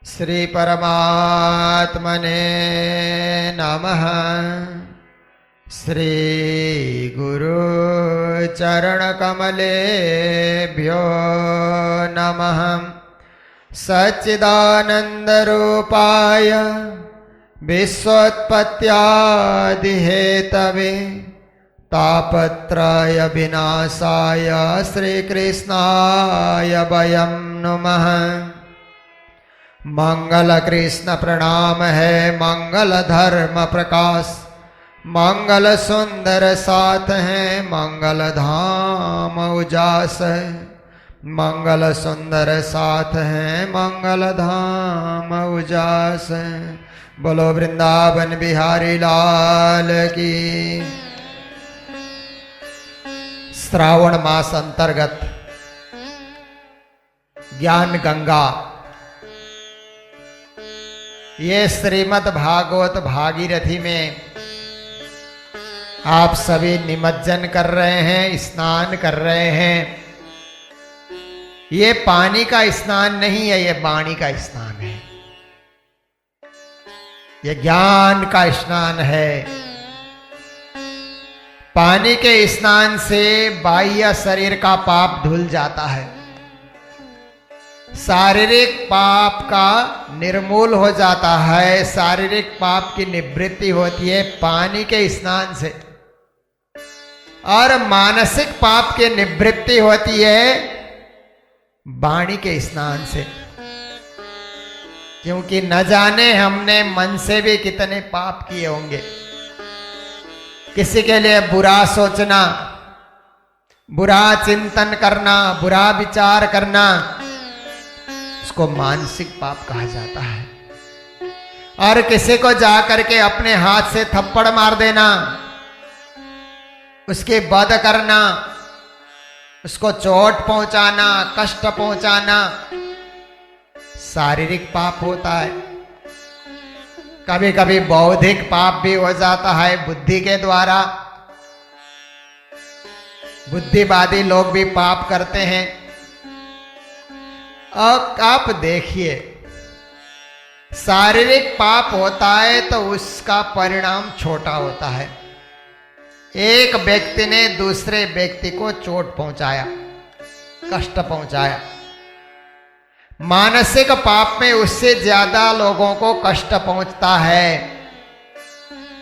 श्री परमात्मने नमः। श्री गुरु चरण कमलेभ्यो नमः। सच्चिदानंद रूपाय विश्वोत्पत्त्यादि हेतवे तापत्रय विनाशाय श्री कृष्णाय वयं नमः। मंगल कृष्ण प्रणाम है, मंगल धर्म प्रकाश, मंगल सुंदर साथ है, मंगल धाम उजास है। मंगल सुंदर साथ है, मंगल धाम उजास है। बोलो वृंदावन बिहारी लाल की। श्रावण मास अंतर्गत ज्ञान गंगा ये श्रीमद् भागवत भागीरथी में आप सभी निमज्जन कर रहे हैं, स्नान कर रहे हैं। ये पानी का स्नान नहीं है, ये वाणी का स्नान है, ये ज्ञान का स्नान है। पानी के स्नान से बाह्य शरीर का पाप धुल जाता है, शारीरिक पाप का निर्मूल हो जाता है, शारीरिक पाप की निवृत्ति होती है पानी के स्नान से, और मानसिक पाप की निवृत्ति होती है वाणी के स्नान से। क्योंकि न जाने हमने मन से भी कितने पाप किए होंगे। किसी के लिए बुरा सोचना, बुरा चिंतन करना, बुरा विचार करना, उसको मानसिक पाप कहा जाता है। और किसी को जाकर के अपने हाथ से थप्पड़ मार देना, उसके वध करना, उसको चोट पहुंचाना, कष्ट पहुंचाना, शारीरिक पाप होता है। कभी कभी बौद्धिक पाप भी हो जाता है बुद्धि के द्वारा। बुद्धिवादी लोग भी पाप करते हैं। और आप देखिए, शारीरिक पाप होता है तो उसका परिणाम छोटा होता है। एक व्यक्ति ने दूसरे व्यक्ति को चोट पहुंचाया, कष्ट पहुंचाया। मानसिक पाप में उससे ज्यादा लोगों को कष्ट पहुंचता है।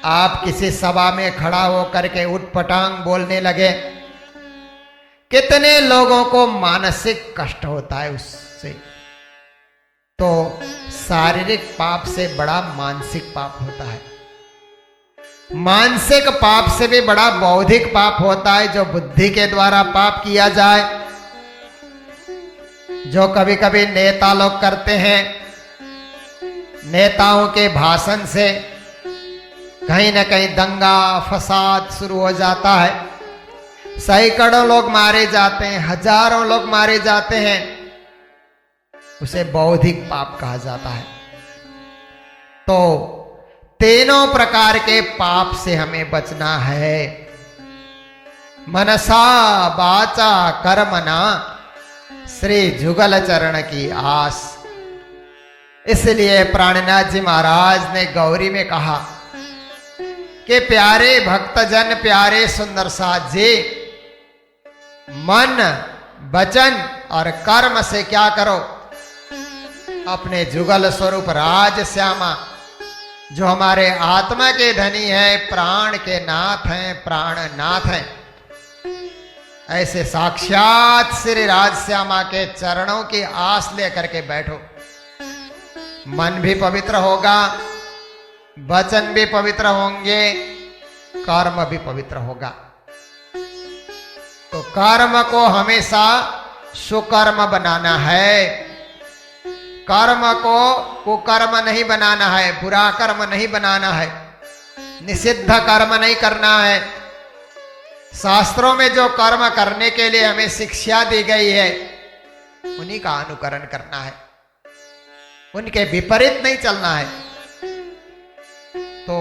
आप किसी सभा में खड़ा होकर के उठपटांग बोलने लगे, कितने लोगों को मानसिक कष्ट होता है उससे। तो शारीरिक पाप से बड़ा मानसिक पाप होता है। मानसिक पाप से भी बड़ा बौद्धिक पाप होता है, जो बुद्धि के द्वारा पाप किया जाए, जो कभी कभी नेता लोग करते हैं। नेताओं के भाषण से कहीं न कहीं दंगा फसाद शुरू हो जाता है, सैकड़ों लोग मारे जाते हैं, हजारों लोग मारे जाते हैं। उसे बौद्धिक पाप कहा जाता है। तो तीनों प्रकार के पाप से हमें बचना है। मनसा वाचा कर्मणा श्री जुगल चरण की आस। इसलिए प्राणनाथ जी महाराज ने गौरी में कहा कि प्यारे भक्तजन, प्यारे सुंदर साथ जी, मन वचन और कर्म से क्या करो, अपने जुगल स्वरूप राज श्यामा, जो हमारे आत्मा के धनी है, प्राण के नाथ हैं, प्राणनाथ हैं, ऐसे साक्षात श्री राजश्यामा के चरणों की आस लेकर के बैठो। मन भी पवित्र होगा, वचन भी पवित्र होंगे, कर्म भी पवित्र होगा। तो कर्म को हमेशा सुकर्म बनाना है, कर्म को कुकर्म नहीं बनाना है, बुरा कर्म नहीं बनाना है, निषिद्ध कर्म नहीं करना है। शास्त्रों में जो कर्म करने के लिए हमें शिक्षा दी गई है, उन्हीं का अनुकरण करना है, उनके विपरीत नहीं चलना है। तो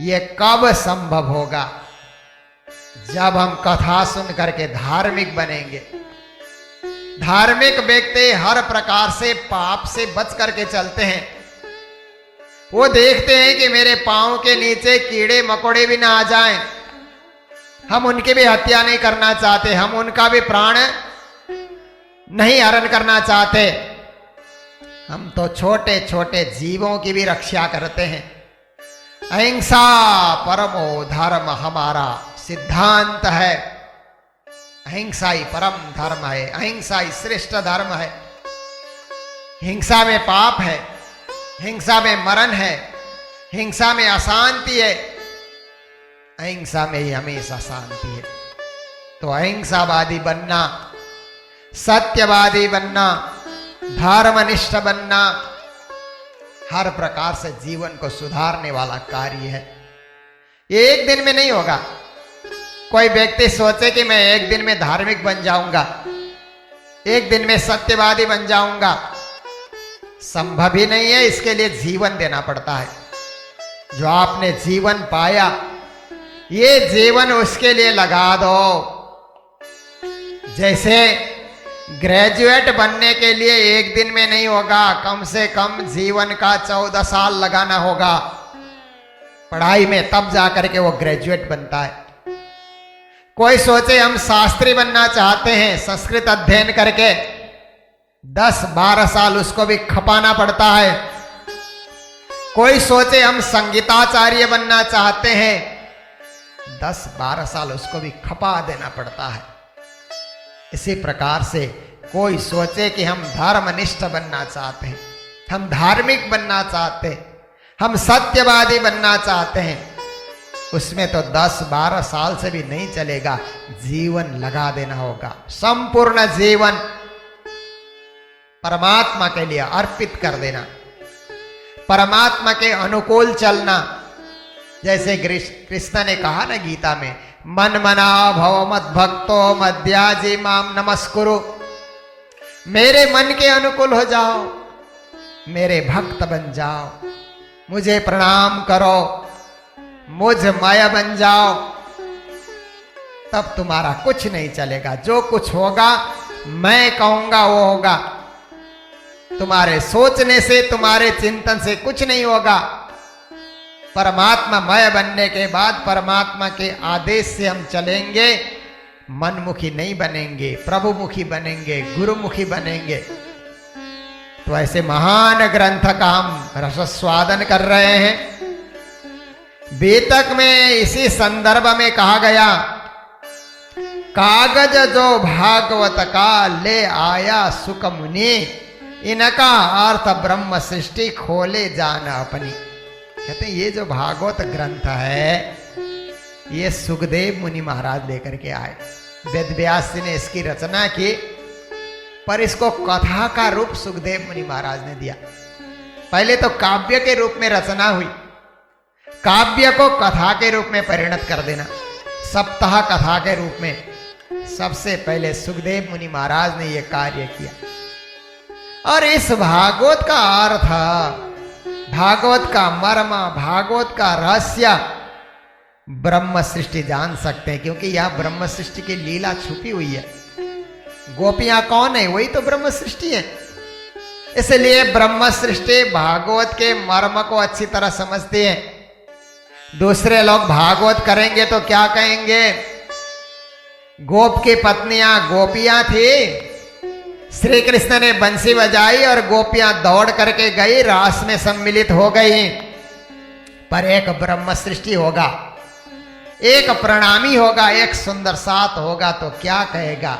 ये कब संभव होगा? जब हम कथा सुन करके धार्मिक बनेंगे। धार्मिक व्यक्ति हर प्रकार से पाप से बच करके चलते हैं। वो देखते हैं कि मेरे पांव के नीचे कीड़े मकोड़े भी ना आ जाएं। हम उनकी भी हत्या नहीं करना चाहते, हम उनका भी प्राण नहीं हरण करना चाहते। हम तो छोटे छोटे जीवों की भी रक्षा करते हैं। अहिंसा परमो धर्म हमारा सिद्धांत है। अहिंसा ही परम धर्म है, अहिंसा ही श्रेष्ठ धर्म है। हिंसा में पाप है, हिंसा में मरण है, हिंसा में अशांति है, अहिंसा में ही हमेशा शांति है। तो अहिंसावादी बनना, सत्यवादी बनना, धर्मनिष्ठ बनना हर प्रकार से जीवन को सुधारने वाला कार्य है। ये एक दिन में नहीं होगा। कोई व्यक्ति सोचे कि मैं एक दिन में धार्मिक बन जाऊंगा, एक दिन में सत्यवादी बन जाऊंगा, संभव ही नहीं है। इसके लिए जीवन देना पड़ता है। जो आपने जीवन पाया, ये जीवन उसके लिए लगा दो। जैसे ग्रेजुएट बनने के लिए एक दिन में नहीं होगा, कम से कम जीवन का 14 साल लगाना होगा पढ़ाई में, तब जाकर के वो ग्रेजुएट बनता है। कोई सोचे हम शास्त्री बनना चाहते हैं, संस्कृत अध्ययन करके 10-12 साल उसको भी खपाना पड़ता है। कोई सोचे हम संगीताचार्य बनना चाहते हैं, 10-12 साल उसको भी खपा देना पड़ता है। इसी प्रकार से कोई सोचे कि हम धर्मनिष्ठ बनना चाहते हैं, हम धार्मिक बनना चाहते हैं, हम सत्यवादी बनना चाहते हैं, उसमें तो 10-12 साल से भी नहीं चलेगा। जीवन लगा देना होगा, संपूर्ण जीवन परमात्मा के लिए अर्पित कर देना, परमात्मा के अनुकूल चलना। जैसे कृष्ण ने कहा ना गीता में, मन मना भव मद भक्तो मद्याजी माम नमस्कुरु। मेरे मन के अनुकूल हो जाओ, मेरे भक्त बन जाओ, मुझे प्रणाम करो, मुझ माया बन जाओ, तब तुम्हारा कुछ नहीं चलेगा। जो कुछ होगा मैं कहूंगा वो होगा। तुम्हारे सोचने से, तुम्हारे चिंतन से कुछ नहीं होगा। परमात्मा मय बनने के बाद परमात्मा के आदेश से हम चलेंगे, मनमुखी नहीं बनेंगे, प्रभुमुखी बनेंगे, गुरुमुखी बनेंगे। तो ऐसे महान ग्रंथ का हम रसस्वादन कर रहे हैं। वेतक में इसी संदर्भ में कहा गया, कागज जो भागवत का ले आया सुख मुनि, इनका अर्थ ब्रह्म सृष्टि खोले जान अपनी। कहते हैं ये जो भागवत ग्रंथ है, ये सुखदेव मुनि महाराज लेकर के आए। वेद व्यास जी ने इसकी रचना की, पर इसको कथा का रूप सुखदेव मुनि महाराज ने दिया। पहले तो काव्य के रूप में रचना हुई, काव्य को कथा के रूप में परिणत कर देना, सप्ताह कथा के रूप में। सबसे पहले सुखदेव मुनि महाराज ने यह कार्य किया। और इस भागवत का अर्थ, भागवत का मर्म, भागवत का रहस्य ब्रह्म सृष्टि जान सकते हैं, क्योंकि यह ब्रह्म सृष्टि की लीला छुपी हुई है। गोपियां कौन है? वही तो ब्रह्म सृष्टि है। इसलिए ब्रह्म सृष्टि भागवत के मर्म को अच्छी तरह समझती है। दूसरे लोग भागवत करेंगे तो क्या कहेंगे? गोप की पत्नियां गोपियां थी, श्री कृष्ण ने बंसी बजाई और गोपियां दौड़ करके गई, रास में सम्मिलित हो गई। पर एक ब्रह्म सृष्टि होगा, एक प्रणामी होगा, एक सुंदर साथ होगा, तो क्या कहेगा?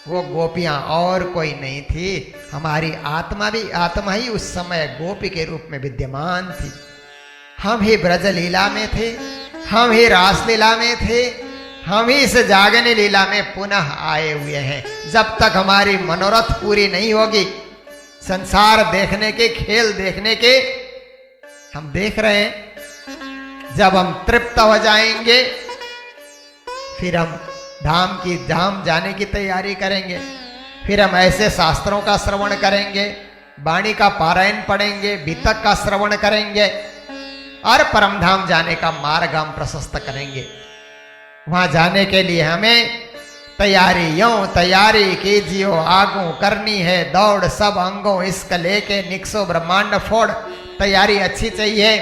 वो गोपियां और कोई नहीं थी, हमारी आत्मा भी, आत्मा ही उस समय गोपी के रूप में विद्यमान थी। हम ही ब्रज लीला में थे, हम ही रास लीला में थे, हम ही इस जागने लीला में पुनः आए हुए हैं। जब तक हमारी मनोरथ पूरी नहीं होगी, संसार देखने के, खेल देखने के हम देख रहे हैं। जब हम तृप्त हो जाएंगे, फिर हम धाम जाने की तैयारी करेंगे। फिर हम ऐसे शास्त्रों का श्रवण करेंगे, वाणी का पारायण पढ़ेंगे, वितक का श्रवण करेंगे और परमधाम जाने का मार्ग हम प्रशस्त करेंगे। वहां जाने के लिए हमें तैयारी यूं तैयारी कीजियो आगू करनी है दौड़ सब अंगों इसका लेके निकसो ब्रह्मांड फोड़। तैयारी अच्छी चाहिए,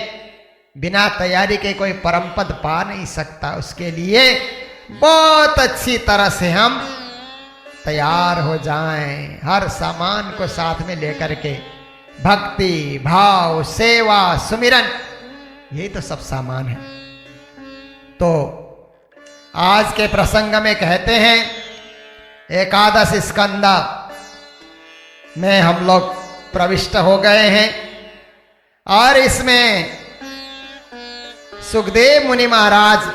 बिना तैयारी के कोई परम पद पा नहीं सकता। उसके लिए बहुत अच्छी तरह से हम तैयार हो जाएं, हर सामान को साथ में लेकर के। भक्ति भाव सेवा सुमिरन, यही तो सब सामान है। तो आज के प्रसंग में कहते हैं एकादश स्कंदा में हम लोग प्रविष्ट हो गए हैं और इसमें सुखदेव मुनि महाराज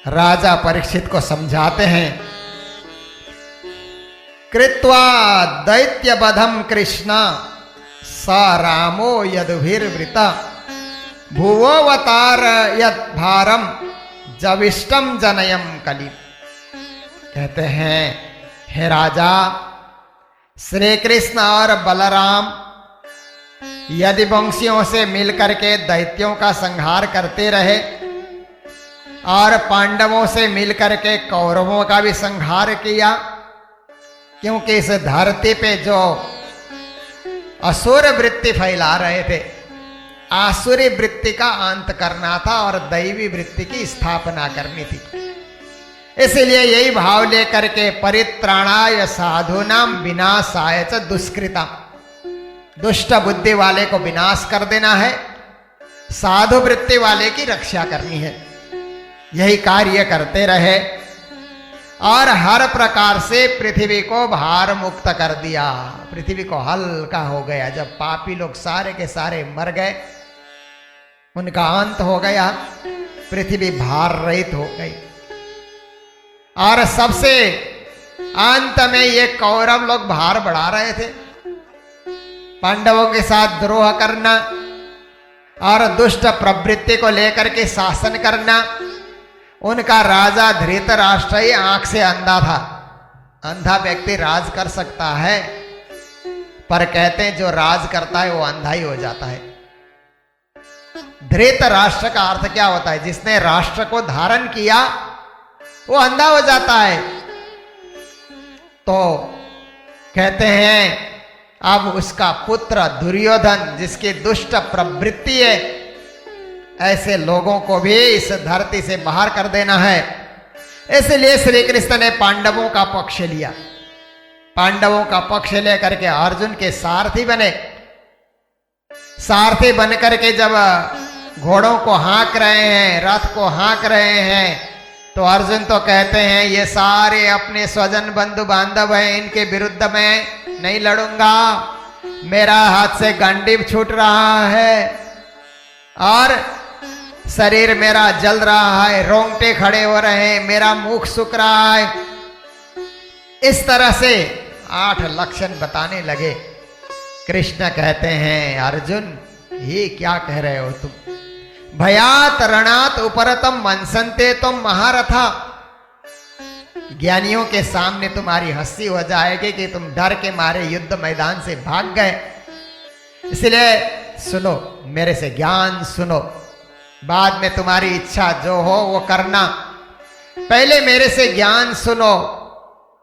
राजा परीक्षित को समझाते हैं। कृत्वा दैत्यवधम कृष्ण स रामो यदुभिर्वृता भुवोवतार यद भारम जविष्टम जनयम कली। कहते हैं हे राजा, श्री कृष्ण और बलराम यदि वंशियों से मिलकर के दैत्यों का संहार करते रहे और पांडवों से मिलकर के कौरवों का भी संहार किया, क्योंकि इस धरती पे जो असुर वृत्ति फैला रहे थे, आसुरी वृत्ति का अंत करना था और दैवी वृत्ति की स्थापना करनी थी। इसलिए यही भाव लेकर के परित्राणाय साधूनाम विनाशाय च दुष्कृता, दुष्ट बुद्धि वाले को विनाश कर देना है, साधु वृत्ति वाले की रक्षा करनी है। यही कार्य करते रहे और हर प्रकार से पृथ्वी को भार मुक्त कर दिया। पृथ्वी को हल्का हो गया। जब पापी लोग सारे के सारे मर गए, उनका अंत हो गया, पृथ्वी भार रहित हो गई। और सबसे अंत में ये कौरव लोग भार बढ़ा रहे थे, पांडवों के साथ द्रोह करना और दुष्ट प्रवृत्ति को लेकर के शासन करना। उनका राजा धृतराष्ट्र ही आंख से अंधा था। अंधा व्यक्ति राज कर सकता है, पर कहते हैं जो राज करता है वो अंधा ही हो जाता है। धृतराष्ट्र का अर्थ क्या होता है? जिसने राष्ट्र को धारण किया वो अंधा हो जाता है। तो कहते हैं अब उसका पुत्र दुर्योधन, जिसकी दुष्ट प्रवृत्ति है, ऐसे लोगों को भी इस धरती से बाहर कर देना है। इसलिए श्री कृष्ण ने पांडवों का पक्ष लिया। पांडवों का पक्ष लेकर के अर्जुन के सारथी बने। सारथी बन करके जब घोड़ों को हाँक रहे हैं, रथ को हाँक रहे हैं, तो अर्जुन तो कहते हैं ये सारे अपने स्वजन बंधु बांधव हैं, इनके विरुद्ध मैं नहीं लड़ूंगा। मेरा हाथ से गांडीव छूट रहा है और शरीर मेरा जल रहा है, रोंगटे खड़े हो रहे हैं, मेरा मुख सूख रहा है। इस तरह से 8 लक्षण बताने लगे। कृष्ण कहते हैं अर्जुन ये क्या कह रहे हो तुम? भयात रणात उपरतम मनसंते तुम महारथा। ज्ञानियों के सामने तुम्हारी हंसी हो जाएगी कि तुम डर के मारे युद्ध मैदान से भाग गए। इसलिए सुनो, मेरे से ज्ञान सुनो, बाद में तुम्हारी इच्छा जो हो वो करना, पहले मेरे से ज्ञान सुनो।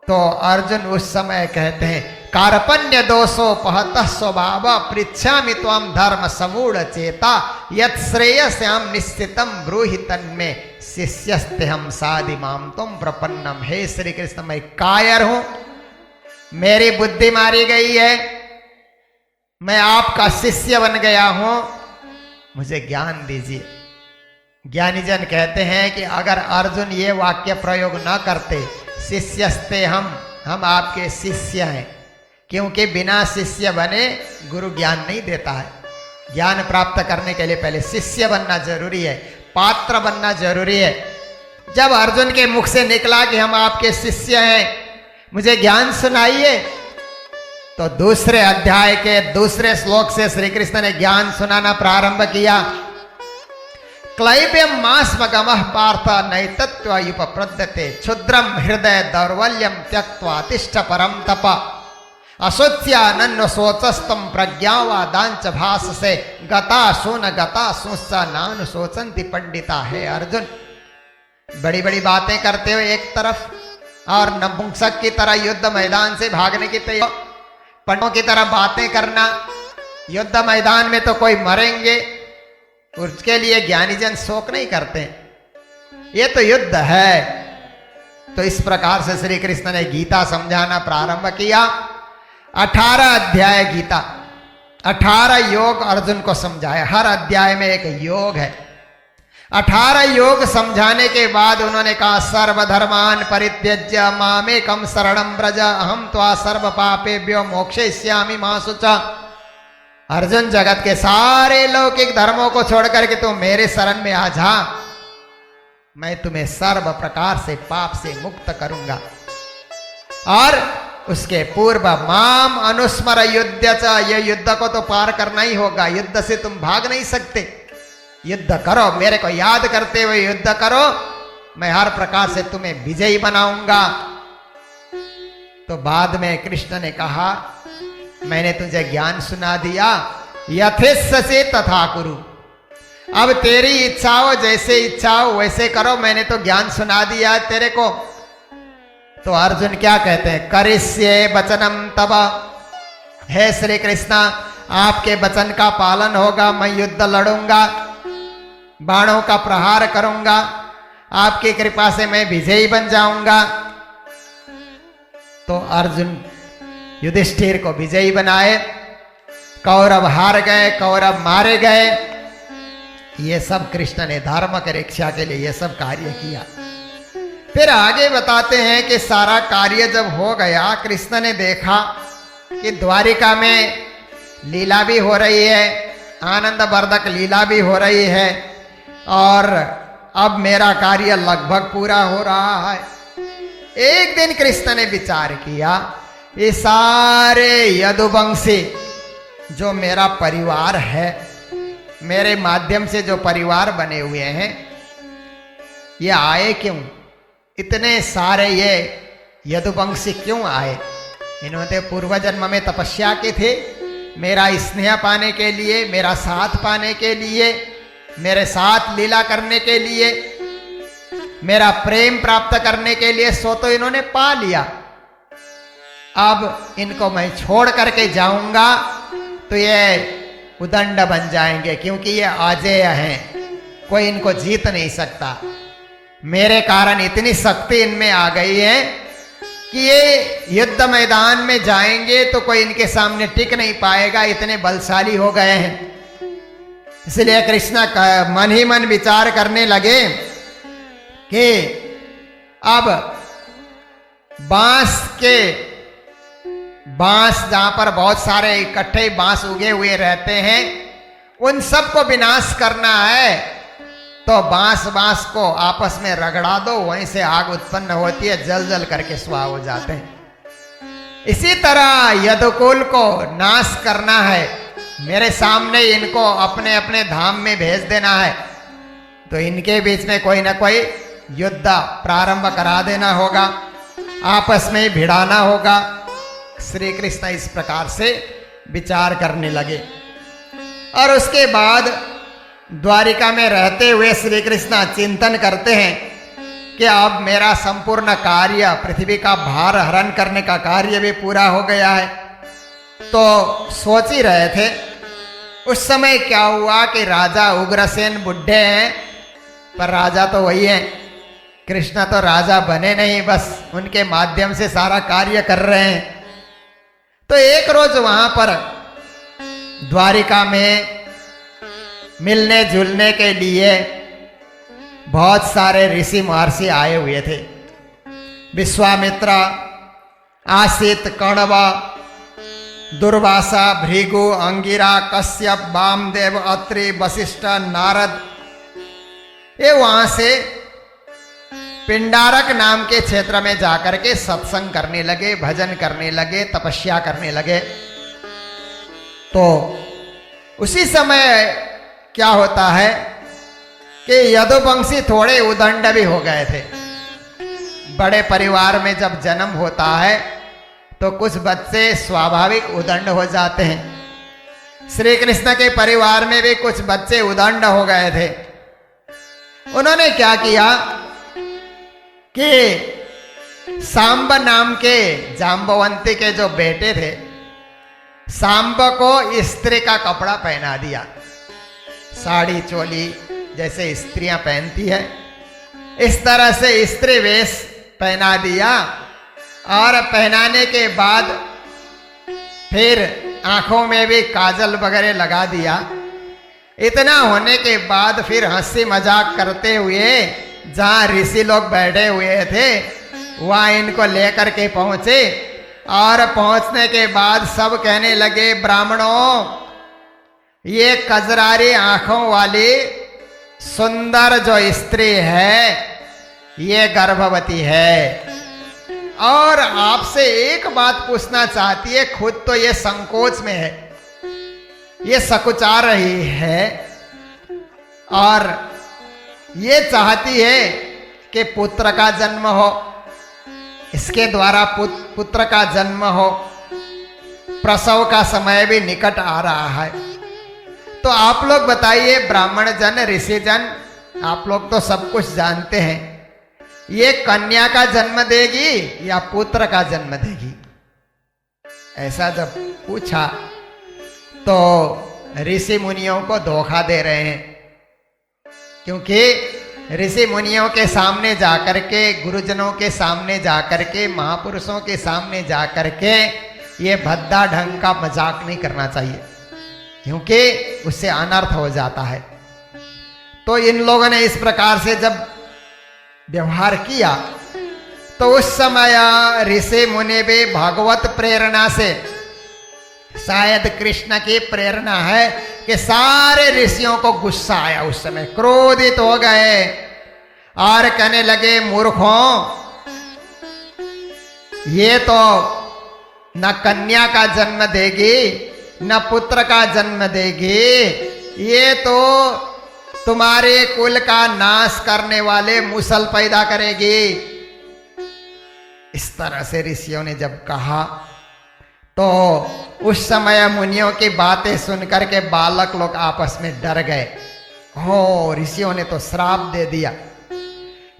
तो अर्जुन उस समय कहते हैं कार्पण्य दोषो पहत स्वभाव पृच्छामि त्वं धर्म समूढ़ चेता यत् श्रेयस्याम निश्चितम ब्रूहि तन्मे शिष्यस्तेहम साधिमाम तुम प्रपन्नम। हे श्री कृष्ण, मैं कायर हूं, मेरी बुद्धि मारी गई है, मैं आपका शिष्य बन गया हूं, मुझे ज्ञान दीजिए। ज्ञानी जन कहते हैं कि अगर अर्जुन ये वाक्य प्रयोग न करते, शिष्यस्ते हम आपके शिष्य हैं, क्योंकि बिना शिष्य बने गुरु ज्ञान नहीं देता है। ज्ञान प्राप्त करने के लिए पहले शिष्य बनना जरूरी है, पात्र बनना जरूरी है। जब अर्जुन के मुख से निकला कि हम आपके शिष्य हैं, मुझे ज्ञान सुनाइए, तो दूसरे अध्याय के दूसरे श्लोक से श्री कृष्ण ने ज्ञान सुनाना प्रारंभ किया। क्लैब्यम मास्मगमः पार्थ नैतत्वयुपप्रद्यते क्षुद्रम हृदय दौर्बल्यम त्यक्त्वा तिष्ठ परम तप अशोच्यानन्व शोचस्तम प्रज्ञावादांच भास से गता सुस्सा नानु शोचंति पंडिता। है अर्जुन, बड़ी बड़ी बातें करते हो एक तरफ, और नपुंसक की तरह युद्ध मैदान से भागने की तैयारी, पंडों की तरह बातें करना। युद्ध मैदान में तो कोई मरेंगे, उसके लिए ज्ञानी जन शोक नहीं करते, ये तो युद्ध है। तो इस प्रकार से श्री कृष्ण ने गीता समझाना प्रारंभ किया। 18 अध्याय गीता, 18 योग अर्जुन को समझाया। हर अध्याय में एक योग है। 18 योग समझाने के बाद उन्होंने कहा, सर्वधर्मान परित्यज्य मामेकं शरणं व्रज अहम त्वा सर्व पापेभ्यो मोक्षयिष्यामि मा शुचा। अर्जुन, जगत के सारे लौकिक धर्मों को छोड़कर के तुम मेरे शरण में आ जा, मैं तुम्हें सर्व प्रकार से पाप से मुक्त करूंगा। और उसके पूर्व माम अनुस्मर युद्ध च, ये युद्ध को तो पार करना ही होगा, युद्ध से तुम भाग नहीं सकते। युद्ध करो, मेरे को याद करते हुए युद्ध करो, मैं हर प्रकार से तुम्हें विजयी बनाऊंगा। तो बाद में कृष्ण ने कहा, मैंने तुझे ज्ञान सुना दिया, यथेच्छसे तथा कुरु, अब तेरी इच्छा हो, जैसे इच्छा हो वैसे करो, मैंने तो ज्ञान सुना दिया है तेरे को। तो अर्जुन क्या कहते हैं, करिष्ये वचनम तव, हे श्री कृष्णा आपके वचन का पालन होगा, मैं युद्ध लड़ूंगा, बाणों का प्रहार करूंगा, आपकी कृपा से मैं विजयी बन जाऊंगा। तो अर्जुन युधिष्ठिर को विजयी बनाए, कौरव हार गए, कौरव मारे गए। ये सब कृष्ण ने धर्म की रक्षा के लिए ये सब कार्य किया। फिर आगे बताते हैं कि सारा कार्य जब हो गया, कृष्ण ने देखा कि द्वारिका में लीला भी हो रही है, आनंद वर्धक लीला भी हो रही है, और अब मेरा कार्य लगभग पूरा हो रहा है। एक दिन कृष्ण ने विचार किया, ये सारे यदुवंशी जो मेरा परिवार है, मेरे माध्यम से जो परिवार बने हुए हैं, ये आए क्यों? इतने सारे ये यदुवंशी क्यों आए? इन्होंने पूर्व जन्म में तपस्या की थी, मेरा स्नेह पाने के लिए, मेरा साथ पाने के लिए, मेरे साथ लीला करने के लिए, मेरा प्रेम प्राप्त करने के लिए, सो तो इन्होंने पा लिया। अब इनको मैं छोड़ करके जाऊंगा तो ये उदंड बन जाएंगे, क्योंकि ये अजेय हैं, कोई इनको जीत नहीं सकता। मेरे कारण इतनी शक्ति इनमें आ गई है कि ये युद्ध मैदान में जाएंगे तो कोई इनके सामने टिक नहीं पाएगा, इतने बलशाली हो गए हैं। इसलिए कृष्ण मन ही मन विचार करने लगे कि अब बांस जहां पर बहुत सारे इकट्ठे बांस उगे हुए रहते हैं, उन सब को विनाश करना है, तो बांस को आपस में रगड़ा दो, वहीं से आग उत्पन्न होती है, जल जल करके स्वाह हो जाते हैं। इसी तरह यदुकुल को नाश करना है, मेरे सामने इनको अपने अपने धाम में भेज देना है, तो इनके बीच में कोई ना कोई युद्ध प्रारंभ करा देना होगा, आपस में भिड़ाना होगा। श्री कृष्ण इस प्रकार से विचार करने लगे। और उसके बाद द्वारिका में रहते हुए श्री कृष्ण चिंतन करते हैं कि अब मेरा संपूर्ण कार्य, पृथ्वी का भार हरण करने का कार्य भी पूरा हो गया है। तो सोच ही रहे थे, उस समय क्या हुआ कि राजा उग्रसेन बुढ़े हैं, पर राजा तो वही है, कृष्ण तो राजा बने नहीं, बस उनके माध्यम से सारा कार्य कर रहे हैं। तो एक रोज वहां पर द्वारिका में मिलने जुलने के लिए बहुत सारे ऋषि महर्षि आए हुए थे। विश्वामित्र, आसित, कण्व, दुर्वासा, भृगु, अंगिरा, कश्यप, वामदेव, अत्रि, वशिष्ठ, नारद, ये वहां से पिंडारक नाम के क्षेत्र में जाकर के सत्संग करने लगे, भजन करने लगे, तपस्या करने लगे। तो उसी समय क्या होता है कि यदुवंशी थोड़े उदंड भी हो गए थे। बड़े परिवार में जब जन्म होता है तो कुछ बच्चे स्वाभाविक उदंड हो जाते हैं। श्री कृष्ण के परिवार में भी कुछ बच्चे उदंड हो गए थे। उन्होंने क्या किया कि सांब नाम के जाम्बवंती के जो बेटे थे, सांब को स्त्री का कपड़ा पहना दिया, साड़ी चोली जैसे स्त्रियां पहनती है, इस तरह से स्त्री वेश पहना दिया। और पहनाने के बाद फिर आंखों में भी काजल वगैरह लगा दिया। इतना होने के बाद फिर हंसी मजाक करते हुए जहां ऋषि लोग बैठे हुए थे वहां इनको लेकर के पहुंचे। और पहुंचने के बाद सब कहने लगे, ब्राह्मणों, ये कजरारी आंखों वाली सुंदर जो स्त्री है ये गर्भवती है और आपसे एक बात पूछना चाहती है। खुद तो ये संकोच में है, ये सकुचा रही है और ये चाहती है कि पुत्र का जन्म हो, इसके द्वारा पुत्र का जन्म हो। प्रसव का समय भी निकट आ रहा है। तो आप लोग बताइए, ब्राह्मण जन, ऋषि जन, आप लोग तो सब कुछ जानते हैं, ये कन्या का जन्म देगी या पुत्र का जन्म देगी? ऐसा जब पूछा तो ऋषि मुनियों को धोखा दे रहे हैं, क्योंकि ऋषि मुनियों के सामने जाकर के, गुरुजनों के सामने जाकर के, महापुरुषों के सामने जाकर के ये भद्दा ढंग का मजाक नहीं करना चाहिए, क्योंकि उससे अनर्थ हो जाता है। तो इन लोगों ने इस प्रकार से जब व्यवहार किया तो उस समय ऋषि मुनि भी भगवत प्रेरणा से, शायद कृष्ण की प्रेरणा है कि सारे ऋषियों को गुस्सा आया, उस समय क्रोधित हो गए और कहने लगे, मूर्खों, ये तो न कन्या का जन्म देगी न पुत्र का जन्म देगी, ये तो तुम्हारे कुल का नाश करने वाले मुसल पैदा करेगी। इस तरह से ऋषियों ने जब कहा तो उस समय मुनियों की बातें सुनकर के बालक लोग आपस में डर गए। हो, ऋषियों ने तो श्राप दे दिया।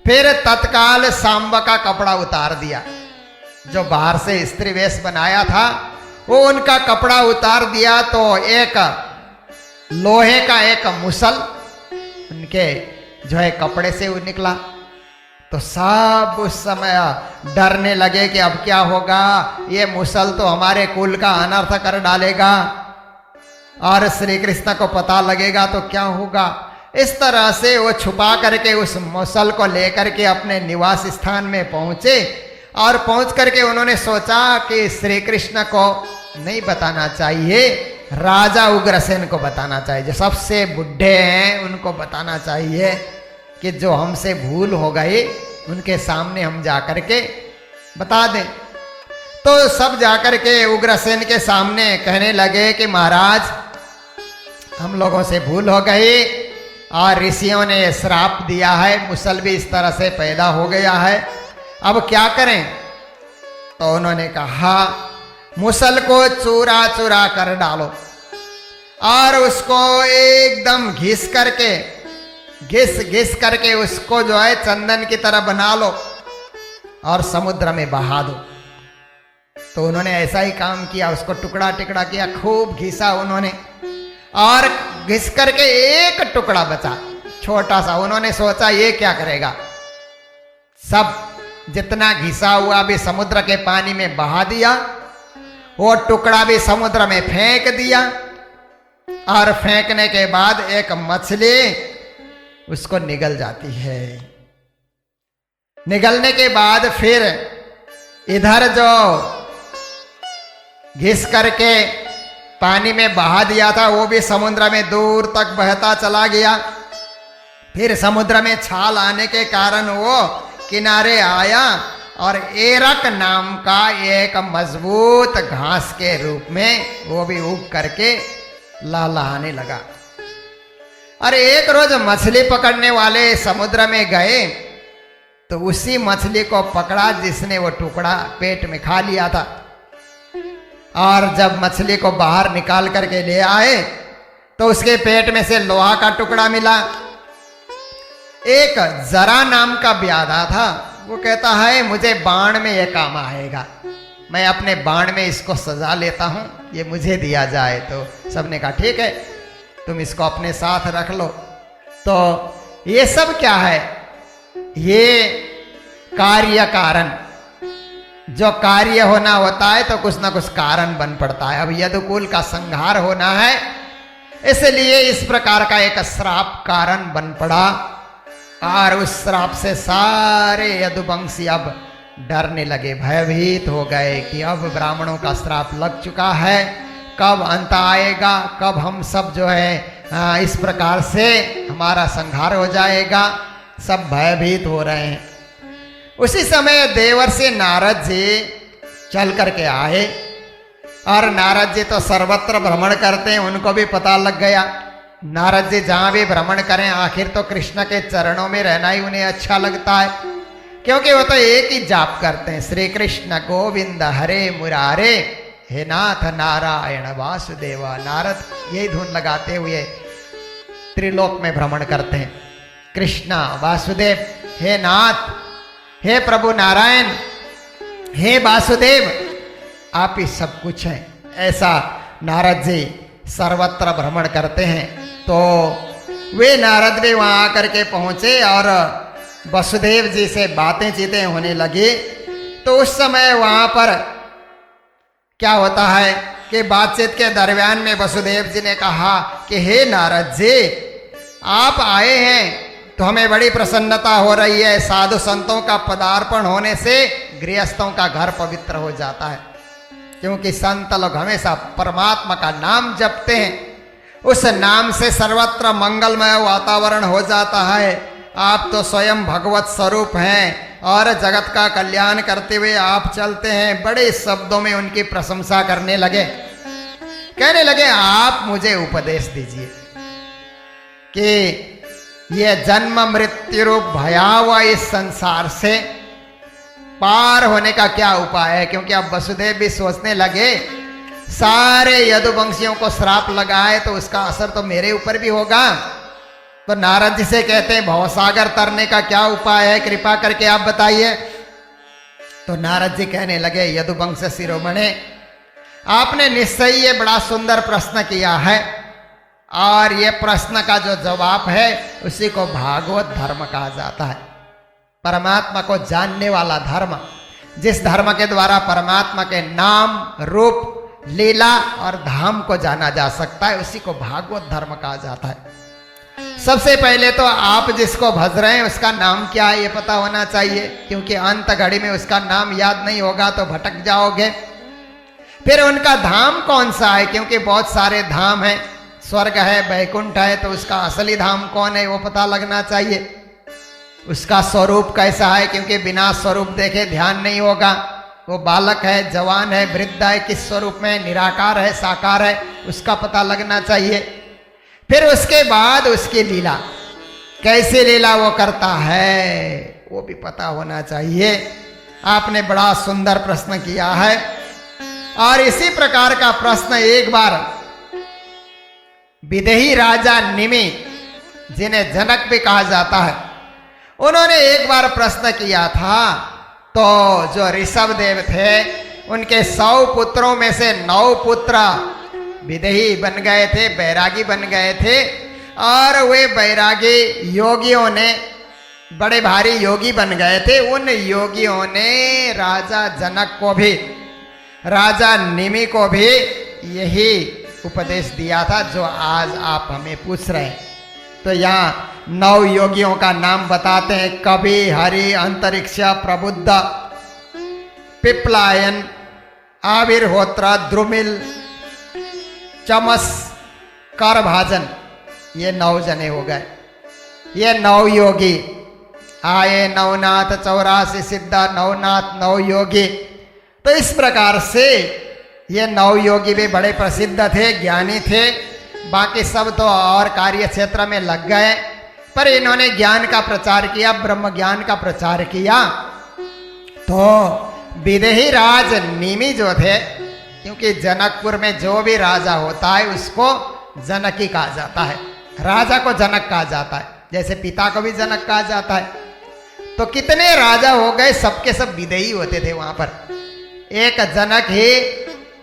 फिर तत्काल सांब का कपड़ा उतार दिया, जो बाहर से स्त्री वेश बनाया था वो उनका कपड़ा उतार दिया। तो एक लोहे का एक मुसल उनके जो है कपड़े से वो निकला। तो सब उस समय डरने लगे कि अब क्या होगा, ये मुसल तो हमारे कुल का अनर्थ कर डालेगा और श्री कृष्ण को पता लगेगा तो क्या होगा। इस तरह से वो छुपा करके उस मुसल को लेकर के अपने निवास स्थान में पहुंचे और पहुंच करके उन्होंने सोचा कि श्री कृष्ण को नहीं बताना चाहिए, राजा उग्रसेन को बताना चाहिए, जो सबसे बुढ़े हैं उनको बताना चाहिए कि जो हमसे भूल हो गई उनके सामने हम जाकर के बता दें। तो सब जाकर के उग्रसेन के सामने कहने लगे कि महाराज, हम लोगों से भूल हो गई और ऋषियों ने श्राप दिया है, मुसल भी इस तरह से पैदा हो गया है, अब क्या करें? तो उन्होंने कहा, मुसल को चूरा चूरा कर डालो और उसको एकदम घिस करके उसको जो है चंदन की तरह बना लो और समुद्र में बहा दो। तो उन्होंने ऐसा ही काम किया, उसको टुकड़ा टिकड़ा किया, खूब घिसा उन्होंने और घिस करके एक टुकड़ा बचा छोटा सा। उन्होंने सोचा ये क्या करेगा, सब जितना घिसा हुआ भी समुद्र के पानी में बहा दिया, वो टुकड़ा भी समुद्र में फेंक दिया और फेंकने के बाद एक मछली उसको निगल जाती है। निगलने के बाद फिर इधर जो घिस करके पानी में बहा दिया था वो भी समुद्र में दूर तक बहता चला गया। फिर समुद्र में छाल आने के कारण वो किनारे आया और एरक नाम का एक मजबूत घास के रूप में वो भी उग करके लहलहाने लगा। और एक रोज मछली पकड़ने वाले समुद्र में गए तो उसी मछली को पकड़ा जिसने वो टुकड़ा पेट में खा लिया था। और जब मछली को बाहर निकाल करके ले आए तो उसके पेट में से लोहा का टुकड़ा मिला। एक जरा नाम का ब्याधा था, वो कहता है मुझे बाण में यह काम आएगा, मैं अपने बाण में इसको सजा लेता हूं, ये मुझे दिया जाए। तो सबने कहा ठीक है, तुम इसको अपने साथ रख लो। तो ये सब क्या है? ये कार्य कारण, जो कार्य होना होता है तो कुछ ना कुछ कारण बन पड़ता है। अब यदुकुल का संहार होना है, इसलिए इस प्रकार का एक श्राप कारण बन पड़ा, और उस श्राप से सारे यदुवंशी अब डरने लगे, भयभीत हो गए कि अब ब्राह्मणों का श्राप लग चुका है, कब अंत आएगा, कब हम सब जो है इस प्रकार से हमारा संहार हो जाएगा। सब भयभीत हो रहे हैं। उसी समय देवर्षि नारद जी चल करके आए, और नारद जी तो सर्वत्र भ्रमण करते हैं, उनको भी पता लग गया। नारद जी जहाँ भी भ्रमण करें आखिर तो कृष्ण के चरणों में रहना ही उन्हें अच्छा लगता है, क्योंकि वो तो एक ही जाप करते हैं, श्री कृष्ण गोविंद हरे मुरारे हे नाथ नारायण वासुदेवा। नारद यही धुन लगाते हुए त्रिलोक में भ्रमण करते हैं, कृष्णा वासुदेव, हे नाथ, हे प्रभु नारायण, हे वासुदेव, आप ही सब कुछ हैं। ऐसा नारद जी सर्वत्र भ्रमण करते हैं। तो वे नारद भी वहां आकर के पहुंचे और वसुदेव जी से बातें चीतें होने लगी। तो उस समय वहां पर क्या होता है कि बातचीत के दरमियान में वसुदेव जी ने कहा कि हे नारद जी, आप आए हैं तो हमें बड़ी प्रसन्नता हो रही है। साधु संतों का पदार्पण होने से गृहस्थों का घर पवित्र हो जाता है, क्योंकि संत लोग हमेशा परमात्मा का नाम जपते हैं, उस नाम से सर्वत्र मंगलमय वातावरण हो जाता है। आप तो स्वयं भगवत स्वरूप हैं और जगत का कल्याण करते हुए आप चलते हैं। बड़े शब्दों में उनकी प्रशंसा करने लगे, कहने लगे आप मुझे उपदेश दीजिए कि यह जन्म मृत्यु रूप भयावह इस संसार से पार होने का क्या उपाय है। क्योंकि अब वसुदेव भी सोचने लगे सारे यदुवंशियों को श्राप लगा है तो उसका असर तो मेरे ऊपर भी होगा। तो नारद जी से कहते हैं भवसागर तरने का क्या उपाय है, कृपा करके आप बताइए। तो नारद जी कहने लगे यदुवंश शिरोमणि, आपने निश्चय ये बड़ा सुंदर प्रश्न किया है, और ये प्रश्न का जो जवाब है उसी को भागवत धर्म कहा जाता है। परमात्मा को जानने वाला धर्म, जिस धर्म के द्वारा परमात्मा के नाम, रूप, लीला और धाम को जाना जा सकता है, उसी को भागवत धर्म कहा जाता है। सबसे पहले तो आप जिसको भज रहे हैं उसका नाम क्या है ये पता होना चाहिए, क्योंकि अंत घड़ी में उसका नाम याद नहीं होगा तो भटक जाओगे। फिर उनका धाम कौन सा है, क्योंकि बहुत सारे धाम हैं, स्वर्ग है, बैकुंठ है, तो उसका असली धाम कौन है वो पता लगना चाहिए। उसका स्वरूप कैसा है, क्योंकि बिना स्वरूप देखे ध्यान नहीं होगा। वो बालक है, जवान है, वृद्ध है, किस स्वरूप में, निराकार है, साकार है, उसका पता लगना चाहिए। फिर उसके बाद उसकी लीला, कैसी लीला वो करता है वो भी पता होना चाहिए। आपने बड़ा सुंदर प्रश्न किया है, और इसी प्रकार का प्रश्न एक बार विदेही राजा निमि, जिन्हें जनक भी कहा जाता है, उन्होंने एक बार प्रश्न किया था। तो जो ऋषभ देव थे उनके 100 पुत्रों में से 9 पुत्र विदेही बन गए थे, बैरागी बन गए थे, और वे बैरागी योगियों ने, बड़े भारी योगी बन गए थे। उन योगियों ने राजा जनक को भी, राजा निमि को भी यही उपदेश दिया था जो आज आप हमें पूछ रहे हैं। तो यहाँ 9 योगियों का नाम बताते हैं। कवि, हरि, अंतरिक्ष, प्रबुद्ध, पिपलायन, आविर्होत्र, द्रुमिल, चमस, करभाजन, ये 9 जने हो गए। ये 9 योगी आए, नवनाथ 84 सिद्ध, नवनाथ 9 योगी। तो इस प्रकार से ये 9 योगी भी बड़े प्रसिद्ध थे, ज्ञानी थे। बाकी सब तो और कार्य क्षेत्र में लग गए, पर इन्होंने ज्ञान का प्रचार किया, ब्रह्म ज्ञान का प्रचार किया। तो विदेही राज निमि जो थे, क्योंकि जनकपुर में जो भी राजा होता है उसको जनक ही कहा जाता है, राजा को जनक कहा जाता है, जैसे पिता को भी जनक कहा जाता है। तो कितने राजा हो गए, सबके सब विदेही होते थे वहां पर। एक जनक ही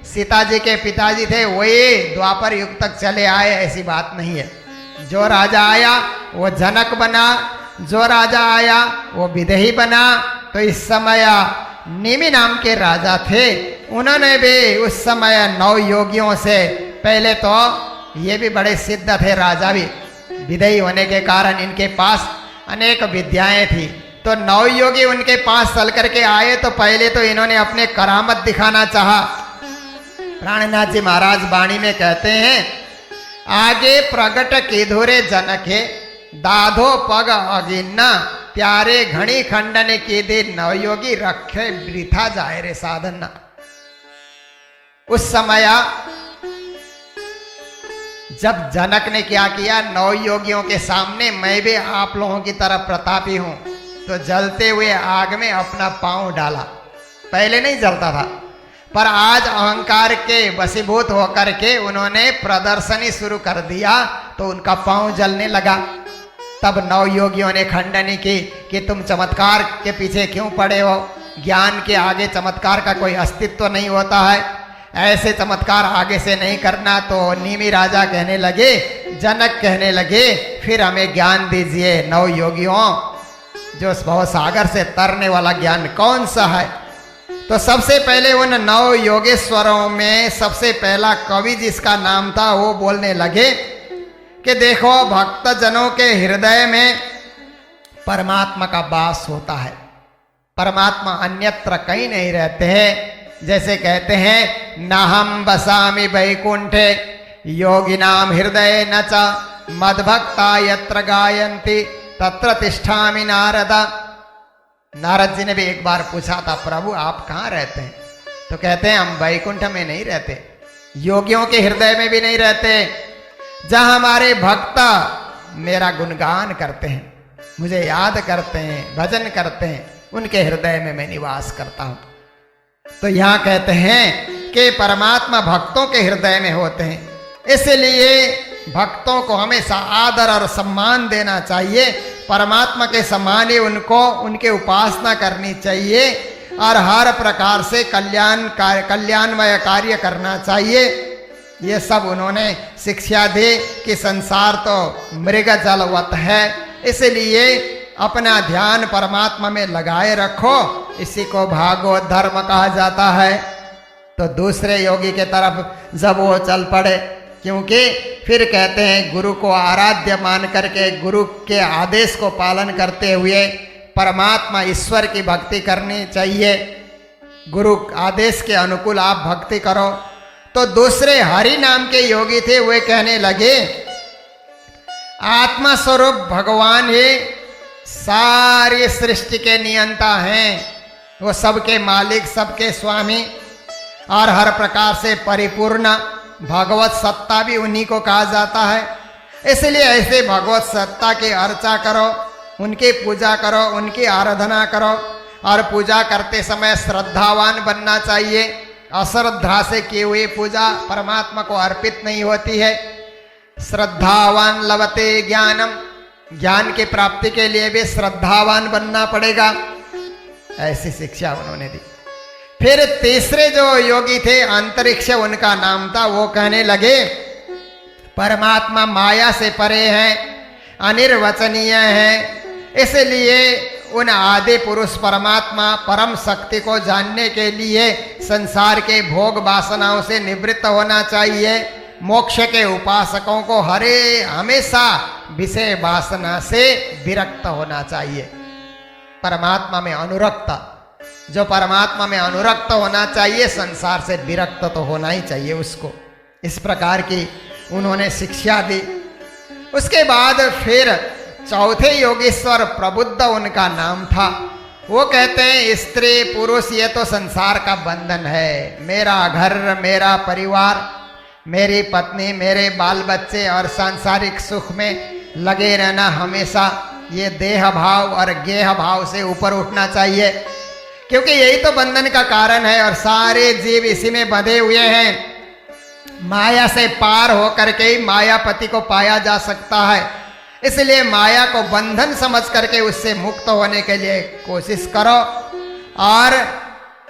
सीता जी के पिताजी थे, वही द्वापर युग तक चले आए, ऐसी बात नहीं है। जो राजा आया वो जनक बना, जो राजा आया वो विदेही बना। तो इस समय निमि नाम के राजा थे, उन्होंने भी उस समय 9 योगियों से, पहले तो ये भी बड़े सिद्ध थे राजा भी, विदेही होने के कारण इनके पास अनेक विद्याएं थी। तो 9 योगी उनके पास चल करके आए, तो पहले तो इन्होंने अपने करामत दिखाना चाहा। प्राणनाथ जी महाराज वाणी में कहते हैं, आगे प्रगट किधुरे जनके दाधो पग अगिन्ना, प्यारे घड़ी खंडन की दे नवयोगी रखे वृथा जाए रे साधना। उस समय जब जनक ने क्या किया, 9 योगियों के सामने, मैं भी आप लोगों की तरह प्रतापी हूं, तो जलते हुए आग में अपना पांव डाला। पहले नहीं जलता था, पर आज अहंकार के वशीभूत होकर के उन्होंने प्रदर्शनी शुरू कर दिया, तो उनका पांव जलने लगा। तब 9 योगियों ने खंडनी की कि तुम चमत्कार के पीछे क्यों पड़े हो, ज्ञान के आगे चमत्कार का कोई अस्तित्व नहीं होता है, ऐसे चमत्कार आगे से नहीं करना। तो निमि राजा कहने लगे, जनक कहने लगे, फिर हमें ज्ञान दीजिए 9 योगियों, जो भव सागर से तरने वाला ज्ञान कौन सा है। तो सबसे पहले उन 9 योगेश्वरों में सबसे पहला कवि जिसका नाम था, वो बोलने लगे कि देखो, भक्त जनों के हृदय में परमात्मा का वास होता है, परमात्मा अन्यत्र कहीं नहीं रहते हैं। जैसे कहते हैं, नाहम बसामि वैकुंठे योगिनाम हृदय न च मद्भक्ता यत्र गायन्ति तत्र तिष्ठामि नारद। नारद जी ने भी एक बार पूछा था, प्रभु आप कहाँ रहते हैं? तो कहते हैं, हम वैकुंठ में नहीं रहते, योगियों के हृदय में भी नहीं रहते। जहां हमारे भक्त मेरा गुणगान करते हैं, मुझे याद करते हैं, भजन करते हैं, उनके हृदय में मैं निवास करता हूं। तो यहां कहते हैं कि परमात्मा भक्तों के हृदय में होते हैं, इसलिए भक्तों को हमेशा आदर और सम्मान देना चाहिए, परमात्मा के समान ही उनको उनके उपासना करनी चाहिए, और हर प्रकार से कल्याणमय कार्य करना चाहिए। ये सब उन्होंने शिक्षा दी कि संसार तो मृग जलवत है, इसलिए अपना ध्यान परमात्मा में लगाए रखो, इसी को भागवत धर्म कहा जाता है। तो दूसरे योगी के तरफ जब वो चल पड़े, क्योंकि फिर कहते हैं गुरु को आराध्य मान करके, गुरु के आदेश को पालन करते हुए परमात्मा ईश्वर की भक्ति करनी चाहिए। गुरु आदेश के अनुकूल आप भक्ति करो। तो दूसरे हरि नाम के योगी थे, वे कहने लगे, आत्मा स्वरूप भगवान ही सारी सृष्टि के नियंता हैं, वो सबके मालिक, सबके स्वामी और हर प्रकार से परिपूर्ण। भगवत सत्ता भी उन्हीं को कहा जाता है, इसलिए ऐसे भगवत सत्ता की अर्चा करो, उनकी पूजा करो, उनकी आराधना करो, और पूजा करते समय श्रद्धावान बनना चाहिए। अश्रद्धा से की हुई पूजा परमात्मा को अर्पित नहीं होती है। श्रद्धावान लभते ज्ञानम, ज्ञान की प्राप्ति के लिए भी श्रद्धावान बनना पड़ेगा, ऐसी शिक्षा उन्होंने दी। फिर तीसरे जो योगी थे, अंतरिक्ष उनका नाम था, वो कहने लगे, परमात्मा माया से परे हैं, अनिर्वचनीय हैं, इसलिए उन आदि पुरुष परमात्मा परम शक्ति को जानने के लिए संसार के भोग वासनाओं से निवृत्त होना चाहिए। मोक्ष के उपासकों को हमेशा विषय वासना से विरक्त होना चाहिए। परमात्मा में अनुरक्त, जो परमात्मा में अनुरक्त होना चाहिए, संसार से विरक्त तो होना ही चाहिए उसको। इस प्रकार की उन्होंने शिक्षा दी। उसके बाद फिर चौथे योगेश्वर प्रबुद्ध उनका नाम था। वो कहते हैं, स्त्री पुरुष ये तो संसार का बंधन है, मेरा घर, मेरा परिवार, मेरी पत्नी, मेरे बाल बच्चे और सांसारिक सुख में लगे रहना हमेशा, ये देह भाव और गेह भाव से ऊपर उठना चाहिए, क्योंकि यही तो बंधन का कारण है और सारे जीव इसी में बंधे हुए हैं। माया से पार होकर के ही मायापति को पाया जा सकता है, इसलिए माया को बंधन समझ करके उससे मुक्त होने के लिए कोशिश करो और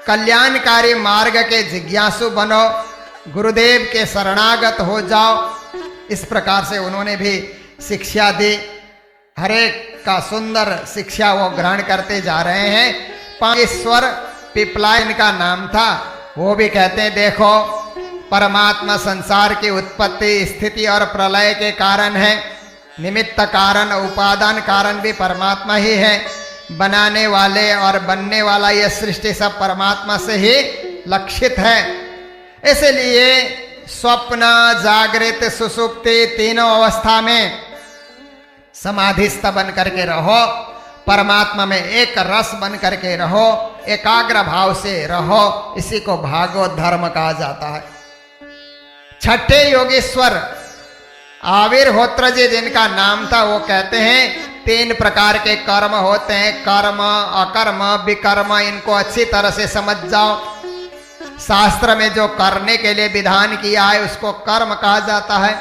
कल्याणकारी मार्ग के जिज्ञासु बनो, गुरुदेव के शरणागत हो जाओ। इस प्रकार से उन्होंने भी शिक्षा दी। हरेक का सुंदर शिक्षा वो ग्रहण करते जा रहे हैं। पांचेश्वर पिपला इनका नाम था। वो भी कहते हैं देखो, परमात्मा संसार की उत्पत्ति, स्थिति और प्रलय के कारण है। निमित्त कारण, उपादान कारण भी परमात्मा ही है। बनाने वाले और बनने वाला यह सृष्टि सब परमात्मा से ही लक्षित है। इसलिए स्वप्न, जागृत, सुषुप्ति तीनों अवस्था में समाधिस्थ बन करके रहो, परमात्मा में एक रस बन करके रहो, एकाग्र भाव से रहो। इसी को भागवत धर्म कहा जाता है। छठे योगेश्वर आविर्होत्र जी जिनका नाम था, वो कहते हैं 3 प्रकार के कर्म होते हैं, कर्म, अकर्म, विकर्म। इनको अच्छी तरह से समझ जाओ। शास्त्र में जो करने के लिए विधान किया है उसको कर्म कहा जाता है।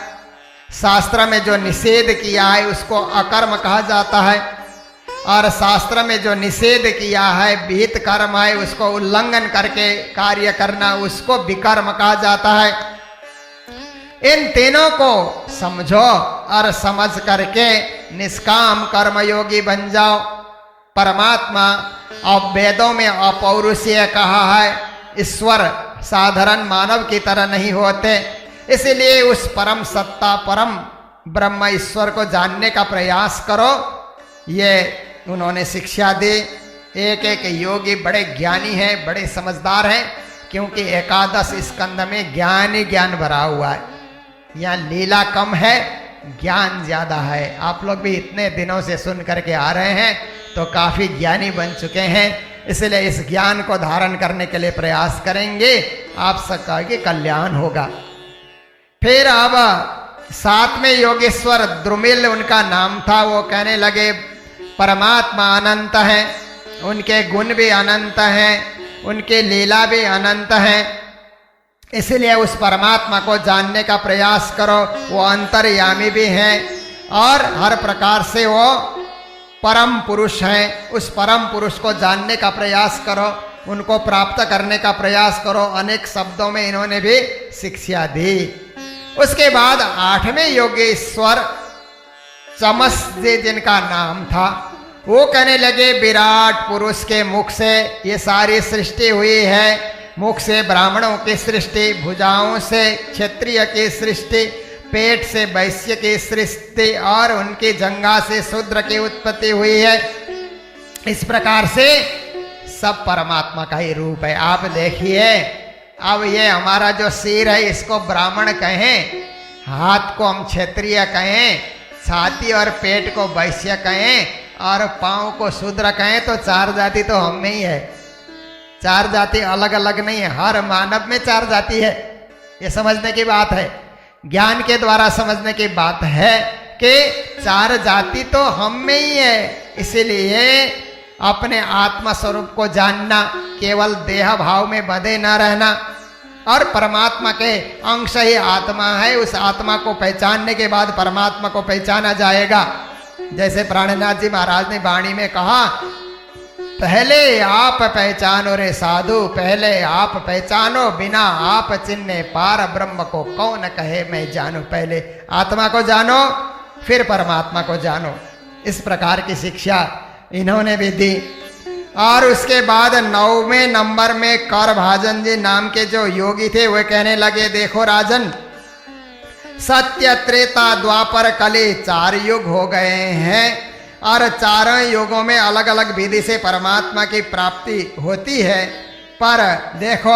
शास्त्र में जो निषेध किया है उसको अकर्म कहा जाता है। और शास्त्र में जो निषेध किया है, विहित कर्म है, उसको उल्लंघन करके कार्य करना, उसको विकर्म कहा जाता है। इन तीनों को समझो और समझ करके निष्काम कर्मयोगी बन जाओ। परमात्मा और वेदों में अपौरुषीय कहा है। ईश्वर साधारण मानव की तरह नहीं होते। इसलिए उस परम सत्ता, परम ब्रह्म ईश्वर को जानने का प्रयास करो। ये उन्होंने शिक्षा दी। एक एक योगी बड़े ज्ञानी हैं, बड़े समझदार हैं, क्योंकि एकादश स्कंद में ज्ञान ही ज्ञान भरा हुआ है। यहाँ लीला कम है, ज्ञान ज्यादा है। आप लोग भी इतने दिनों से सुन करके आ रहे हैं तो काफी ज्ञानी बन चुके हैं। इसलिए इस ज्ञान को धारण करने के लिए प्रयास करेंगे, आप सबका के कल्याण होगा। फिर अब 7वें योगेश्वर द्रुमिल उनका नाम था। वो कहने लगे परमात्मा अनंत है, उनके गुण भी अनंत हैं, उनके लीला भी अनंत हैं। इसलिए उस परमात्मा को जानने का प्रयास करो। वो अंतर्यामी भी हैं और हर प्रकार से वो परम पुरुष हैं। उस परम पुरुष को जानने का प्रयास करो, उनको प्राप्त करने का प्रयास करो। अनेक शब्दों में इन्होंने भी शिक्षा दी। उसके बाद 8वें योगेश्वर चमस जी जिनका नाम था, वो कहने लगे विराट पुरुष के मुख से ये सारी सृष्टि हुई है। मुख से ब्राह्मणों की सृष्टि, भुजाओं से क्षत्रिय की सृष्टि, पेट से वैश्य की सृष्टि और उनकी जंघा से शूद्र की उत्पत्ति हुई है। इस प्रकार से सब परमात्मा का ही रूप है। आप देखिए, अब ये हमारा जो सिर है इसको ब्राह्मण कहें, हाथ को हम क्षत्रिय कहें, छाती और पेट को वैश्य कहें और पाँव को शूद्र कहें, तो 4 जाति तो हम में ही है। 4 जाति अलग अलग नहीं है, हर मानव में 4 जाति है। ये समझने की बात है, ज्ञान के द्वारा समझने की बात है कि 4 जाति तो हम में ही है। इसीलिए अपने आत्मा स्वरूप को जानना, केवल देह भाव में बंधे न रहना और परमात्मा के अंश ही आत्मा है। उस आत्मा को पहचानने के बाद परमात्मा को पहचाना जाएगा। जैसे प्राणनाथ जी महाराज ने वाणी में कहा, पहले आप पहचानो रे साधु, पहले आप पहचानो, बिना आप चिन्हे पार ब्रह्म को कौन कहे मैं जानू। पहले आत्मा को जानो, फिर परमात्मा को जानो। इस प्रकार की शिक्षा इन्होंने भी दी। और उसके बाद 9वें नंबर में करभाजन जी नाम के जो योगी थे, वे कहने लगे देखो राजन, सत्य, त्रेता, द्वापर, कली 4 युग हो गए हैं और 4 युगों में अलग अलग विधि से परमात्मा की प्राप्ति होती है। पर देखो,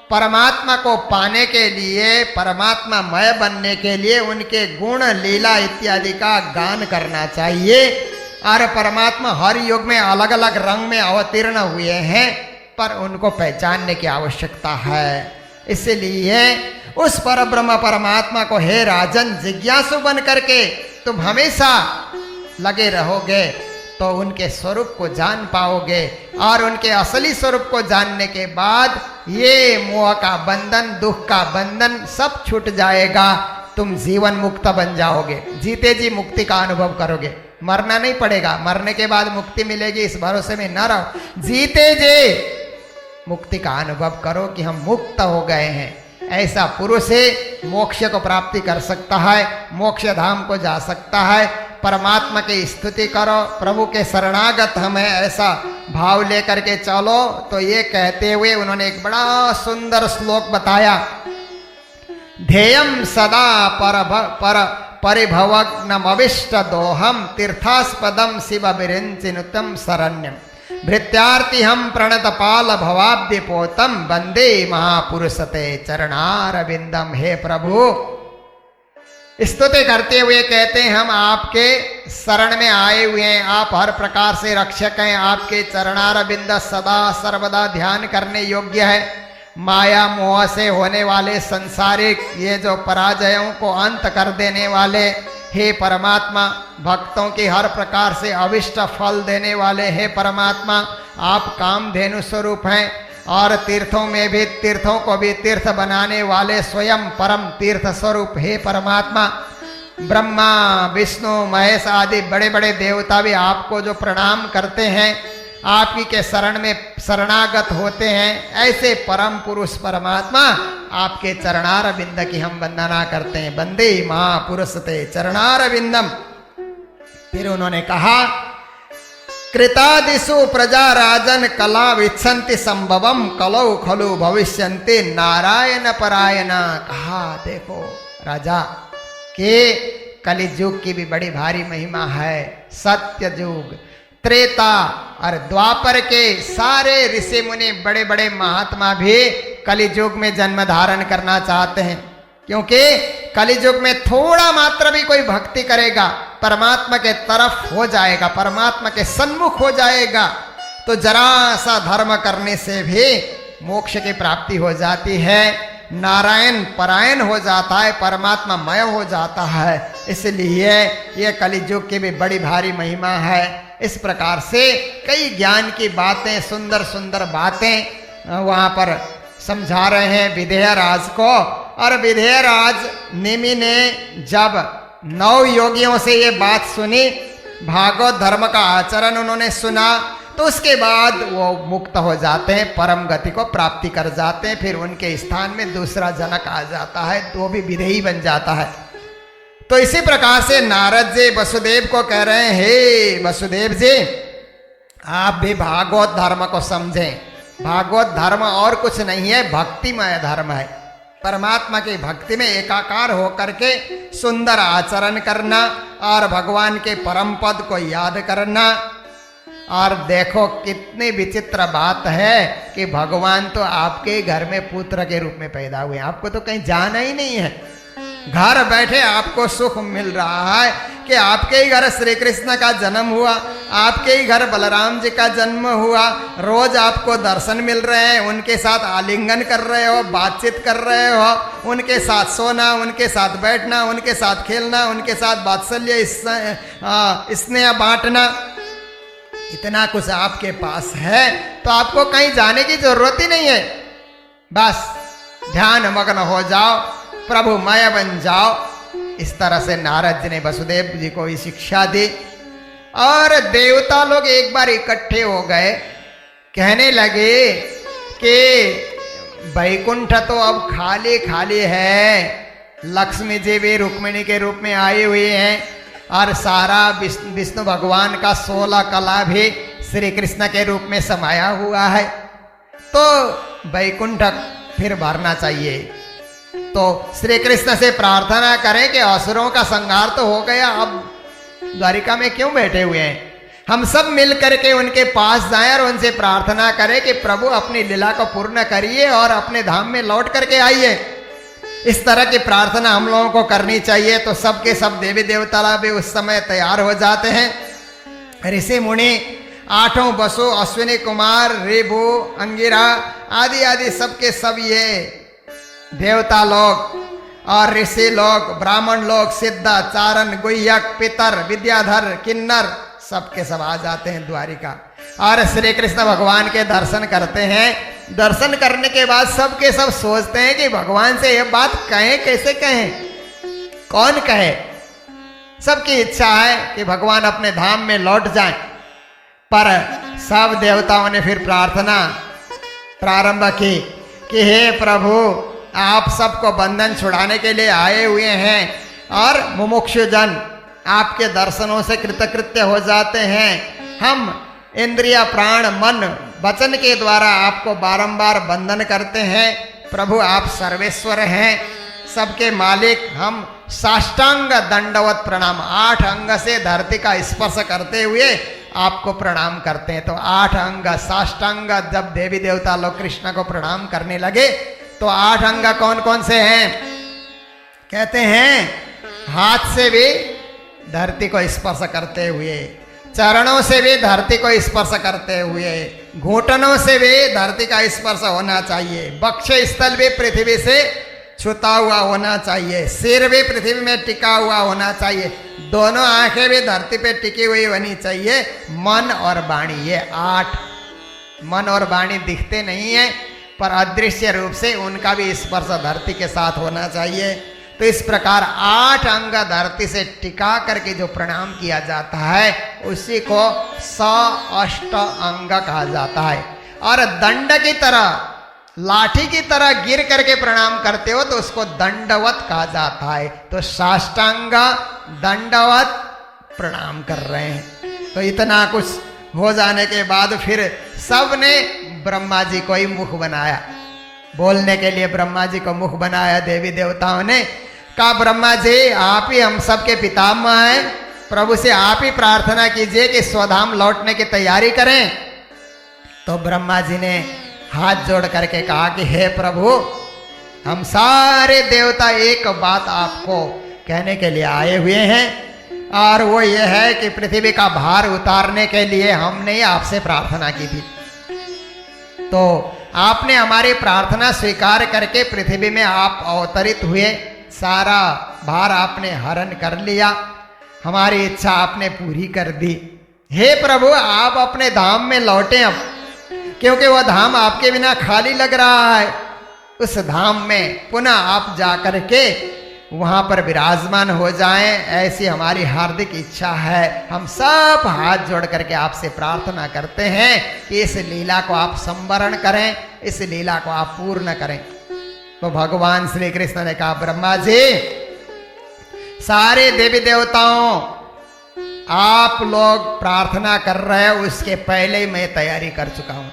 परमात्मा को पाने के लिए, परमात्मा मय बनने के लिए उनके गुण, लीला इत्यादि का गान करना चाहिए। और परमात्मा हर युग में अलग अलग रंग में अवतीर्ण हुए हैं, पर उनको पहचानने की आवश्यकता है। इसलिए उस पर ब्रह्म परमात्मा को हे राजन जिज्ञासु बन करके तुम हमेशा लगे रहोगे तो उनके स्वरूप को जान पाओगे। और उनके असली स्वरूप को जानने के बाद ये मोह का बंधन, दुख का बंधन सब छूट जाएगा। तुम जीवन मुक्त बन जाओगे, जीते जी मुक्ति का अनुभव करोगे। मरना नहीं पड़ेगा, मरने के बाद मुक्ति मिलेगी इस भरोसे में न रहो, जीते जी मुक्ति का अनुभव करो कि हम मुक्त हो गए हैं। ऐसा पुरुष ही मोक्ष को प्राप्ति कर सकता है, मोक्ष धाम को जा सकता है। परमात्मा की स्तुति करो, प्रभु के शरणागत हमें ऐसा भाव लेकर के चलो। तो ये कहते हुए उन्होंने एक बड़ा सुंदर श्लोक बताया। ध्येयम सदा परिभवग्नमविष्ट दोहम तीर्थास्पदम शिव विरिंचिनुतम शरण्यम भृत्यार्ति हम प्रणत पाल भवाब्दि पोतम वंदे महापुरुषते चरणारविंदम। हे प्रभु, स्तुति करते हुए कहते हैं हम आपके शरण में आए हुए हैं, आप हर प्रकार से रक्षक हैं, आपके चरणारविंद सदा सर्वदा ध्यान करने योग्य है। माया मोह से होने वाले संसारिक ये जो पराजयों को अंत कर देने वाले, हे परमात्मा, भक्तों की हर प्रकार से अविष्ट फल देने वाले, हे परमात्मा, आप कामधेनु स्वरूप हैं। और तीर्थों में भी, तीर्थों को भी तीर्थ बनाने वाले स्वयं परम तीर्थ स्वरूप, हे परमात्मा। ब्रह्मा विष्णु महेश आदि बड़े बड़े देवता भी आपको जो प्रणाम करते हैं, आपकी के शरण में शरणागत होते हैं, ऐसे परम पुरुष परमात्मा आपके चरणारविंद की हम वंदना करते हैं। वंदे महापुरुषते चरणारविंदम। फिर उन्होंने कहा, कृतादिषु प्रजा राजन कला विच्छन्ति संभवम कलौ खलु भविष्यन्ति नारायण परायण। कहा देखो राजा के कलियुग की भी बड़ी भारी महिमा है। सत्य युग, त्रेता और द्वापर के सारे ऋषि मुनि, बड़े बड़े महात्मा भी कलियुग में जन्म धारण करना चाहते हैं, क्योंकि कलियुग में थोड़ा मात्र भी कोई भक्ति करेगा परमात्मा के तरफ हो जाएगा, परमात्मा के सन्मुख हो जाएगा। तो जरा सा धर्म करने से भी मोक्ष की प्राप्ति हो जाती है, नारायण परायण हो जाता है, परमात्मा मय हो जाता है। इसलिए ये कलियुग की भी बड़ी भारी महिमा है। इस प्रकार से कई ज्ञान की बातें, सुंदर सुंदर बातें वहाँ पर समझा रहे हैं विदेह राज को। और विदेह राज निमि ने जब 9 योगियों से ये बात सुनी, भागवत धर्म का आचरण उन्होंने सुना, तो उसके बाद वो मुक्त हो जाते हैं, परम गति को प्राप्ति कर जाते हैं। फिर उनके स्थान में दूसरा जनक आ जाता है, तो वो भी विदेही बन जाता है। तो इसी प्रकार से नारद जी वसुदेव को कह रहे हैं, हे वसुदेव जी, आप भी भागवत धर्म को समझें। भागवत धर्म और कुछ नहीं है, भक्तिमय धर्म है। परमात्मा की भक्ति में एकाकार होकर के सुंदर आचरण करना और भगवान के परम पद को याद करना। और देखो कितनी विचित्र बात है कि भगवान तो आपके घर में पुत्र के रूप में पैदा हुए, आपको तो कहीं जाना ही नहीं है। घर बैठे आपको सुख मिल रहा है कि आपके ही घर श्री कृष्ण का जन्म हुआ, आपके ही घर बलराम जी का जन्म हुआ, रोज आपको दर्शन मिल रहे हैं, उनके साथ आलिंगन कर रहे हो, बातचीत कर रहे हो, उनके साथ सोना, उनके साथ बैठना, उनके साथ खेलना, उनके साथ वात्सल्य स्नेह बांटना, इतना कुछ आपके पास है, तो आपको कहीं जाने की जरूरत ही नहीं है। बस ध्यान मग्न हो जाओ, प्रभुमय बन जाओ। इस तरह से नारद जी ने वसुदेव जी को ही शिक्षा दी। और देवता लोग एक बार इकट्ठे हो गए, कहने लगे कि वैकुंठ तो अब खाली खाली है, लक्ष्मी जी भी रुक्मिणी के रूप में आई हुई हैं, और सारा विष्णु भगवान का 16 कला भी श्री कृष्ण के रूप में समाया हुआ है, तो वैकुंठ फिर भरना चाहिए। तो श्री कृष्ण से प्रार्थना करें कि असुरों का संहार तो हो गया, अब द्वारिका में क्यों बैठे हुए हैं। हम सब मिल करके उनके पास जाएं और उनसे प्रार्थना करें कि प्रभु अपनी लीला को पूर्ण करिए और अपने धाम में लौट करके आइए। इस तरह की प्रार्थना हम लोगों को करनी चाहिए। तो सबके सब देवी देवता भी उस समय तैयार हो जाते हैं। ऋषि मुनि, 8 वसु, अश्विनी कुमार, रेबु, अंगिरा आदि आदि सबके सब ये देवता लोग और ऋषि लोग, ब्राह्मण लोग, सिद्ध, चारण, गुह्यक, पितर, विद्याधर, किन्नर सबके सब आ जाते हैं द्वारिका और श्री कृष्ण भगवान के दर्शन करते हैं। दर्शन करने के बाद सबके सब सोचते हैं कि भगवान से यह बात कहें, कैसे कहें। कौन कहे? सबकी इच्छा है कि भगवान अपने धाम में लौट जाएं, पर सब देवताओं ने फिर प्रार्थना प्रारंभ की कि हे प्रभु, आप सबको बंधन छुड़ाने के लिए आए हुए हैं और मुमुक्षु जन आपके दर्शनों से कृतकृत्य हो जाते हैं। हम इंद्रिय प्राण मन वचन के द्वारा आपको बारंबार बंधन करते हैं। प्रभु आप सर्वेश्वर हैं, सबके मालिक। हम साष्टांग दंडवत प्रणाम, 8 अंग से धरती का स्पर्श करते हुए आपको प्रणाम करते हैं। तो 8 अंग साष्टांग, जब देवी देवता लोग कृष्ण को प्रणाम करने लगे तो 8 अंग कौन कौन से हैं? कहते हैं हाथ से भी धरती को स्पर्श करते हुए, चरणों से भी धरती को स्पर्श करते हुए, घुटनों से भी धरती का स्पर्श होना चाहिए, वक्ष स्थल भी पृथ्वी से छूता हुआ होना चाहिए, सिर भी पृथ्वी में टिका हुआ होना चाहिए, दोनों आंखें भी धरती पे टिकी हुई होनी चाहिए, मन और वाणी, ये 8। मन और वाणी दिखते नहीं है पर अदृश्य रूप से उनका भी स्पर्श धरती के साथ होना चाहिए। तो इस प्रकार 8 अंग धरती से टिका करके जो प्रणाम किया जाता है उसी को अष्ट अंग कहा जाता है। और दंड की तरह, लाठी की तरह गिर करके प्रणाम करते हो तो उसको दंडवत कहा जाता है। तो साष्टांग दंडवत प्रणाम कर रहे हैं। तो इतना कुछ हो जाने के बाद फिर सब ने ब्रह्मा जी को ही मुख बनाया, बोलने के लिए ब्रह्मा जी को मुख बनाया। देवी देवताओं ने कहा ब्रह्मा जी आप ही हम सबके पितामह हैं, प्रभु से आप ही प्रार्थना कीजिए कि स्वधाम लौटने की तैयारी करें। तो ब्रह्मा जी ने हाथ जोड़ करके कहा कि हे प्रभु, हम सारे देवता एक बात आपको कहने के लिए आए हुए हैं, और वो ये है कि पृथ्वी का भार उतारने के लिए हमने आपसे प्रार्थना की थी। तो आपने हमारी प्रार्थना स्वीकार करके पृथ्वी में आप अवतरित हुए, सारा भार आपने हरण कर लिया, हमारी इच्छा आपने पूरी कर दी। हे प्रभु आप अपने धाम में लौटे अब, क्योंकि वह धाम आपके बिना खाली लग रहा है। उस धाम में पुनः आप जा करके वहां पर विराजमान हो जाएं, ऐसी हमारी हार्दिक इच्छा है। हम सब हाथ जोड़ करके आपसे प्रार्थना करते हैं कि इस लीला को आप संवरण करें, इस लीला को आप पूर्ण करें। तो भगवान श्री कृष्ण ने कहा ब्रह्मा जी, सारे देवी देवताओं आप लोग प्रार्थना कर रहे हैं, उसके पहले ही मैं तैयारी कर चुका हूं।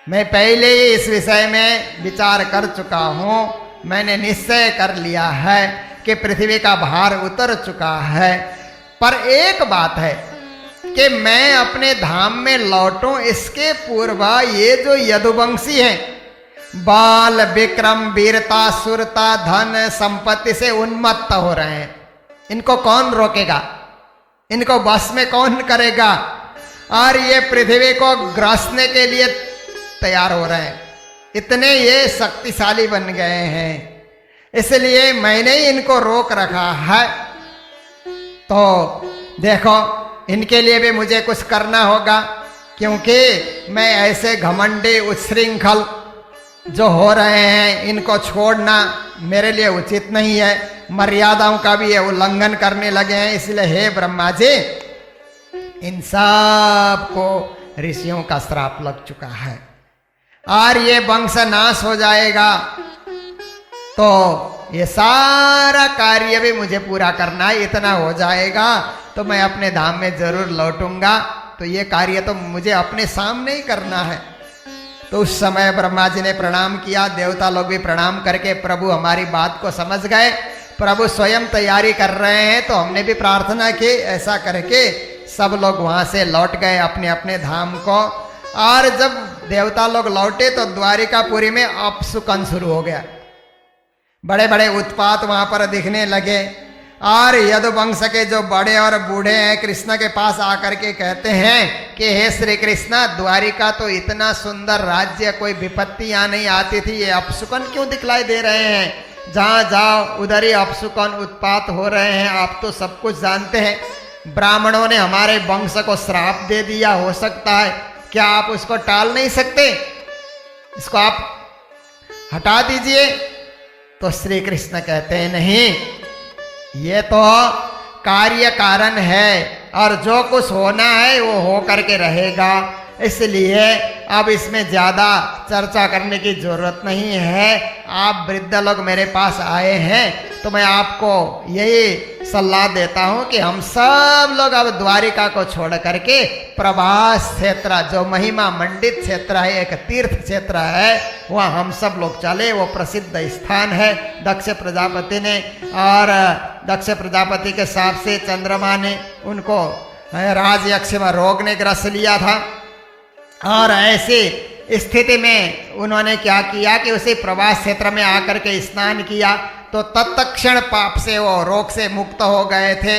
मैं पहले ही इस विषय में विचार कर चुका हूं। मैंने निश्चय कर लिया है कि पृथ्वी का भार उतर चुका है। पर एक बात है कि मैं अपने धाम में लौटूं इसके पूर्व ये जो यदुवंशी हैं, बाल विक्रम वीरता सुरता धन संपत्ति से उन्मत्त हो रहे हैं, इनको कौन रोकेगा? इनको बस में कौन करेगा? और ये पृथ्वी को ग्रासने के लिए तैयार हो रहे हैं, इतने ये शक्तिशाली बन गए हैं, इसलिए मैंने ही इनको रोक रखा है। तो देखो इनके लिए भी मुझे कुछ करना होगा, क्योंकि मैं ऐसे घमंडी उच्छृंखल जो हो रहे हैं इनको छोड़ना मेरे लिए उचित नहीं है। मर्यादाओं का भी ये उल्लंघन करने लगे हैं, इसलिए हे ब्रह्मा जी, इन सब को ऋषियों का श्राप लग चुका है और ये वंश नाश हो जाएगा। तो ये सारा कार्य भी मुझे पूरा करना है, इतना हो जाएगा तो मैं अपने धाम में जरूर लौटूंगा। तो ये कार्य तो मुझे अपने सामने ही करना है। तो उस समय ब्रह्मा जी ने प्रणाम किया, देवता लोग भी प्रणाम करके प्रभु हमारी बात को समझ गए, प्रभु स्वयं तैयारी कर रहे हैं। तो हमने भी प्रार्थना की, ऐसा करके सब लोग वहां से लौट गए अपने अपने धाम को। और जब देवता लोग लौटे तो द्वारिकापुरी में अपशुकन शुरू हो गया, बड़े बड़े उत्पात वहां पर दिखने लगे। और यदुवंश के जो बड़े और बूढ़े हैं कृष्ण के पास आकर के कहते हैं कि हे श्री कृष्ण, द्वारिका तो इतना सुंदर राज्य, कोई विपत्ति यहाँ नहीं आती थी, ये अपशुकन क्यों दिखलाई दे रहे हैं? जहाँ जाओ उधर ही अपशुकन उत्पात हो रहे हैं। आप तो सब कुछ जानते हैं, ब्राह्मणों ने हमारे वंश को श्राप दे दिया, हो सकता है, क्या आप उसको टाल नहीं सकते? इसको आप हटा दीजिए। तो श्री कृष्ण कहते हैं नहीं, ये तो कार्य कारण है और जो कुछ होना है वो हो करके रहेगा, इसलिए अब इसमें ज़्यादा चर्चा करने की जरूरत नहीं है। आप वृद्ध लोग मेरे पास आए हैं तो मैं आपको यही सलाह देता हूं कि हम सब लोग अब द्वारिका को छोड़ करके प्रभास क्षेत्र, जो महिमा मंडित क्षेत्र है, एक तीर्थ क्षेत्र है, वहाँ हम सब लोग चले। वो प्रसिद्ध स्थान है दक्ष प्रजापति ने, और दक्ष प्रजापति के हिसाब से चंद्रमा ने उनको राजयक्ष में रोग ने ग्रस लिया था, और ऐसी स्थिति में उन्होंने क्या किया कि उसी प्रवास क्षेत्र में आकर के स्नान किया तो तत्क्षण पाप से वो रोग से मुक्त हो गए थे।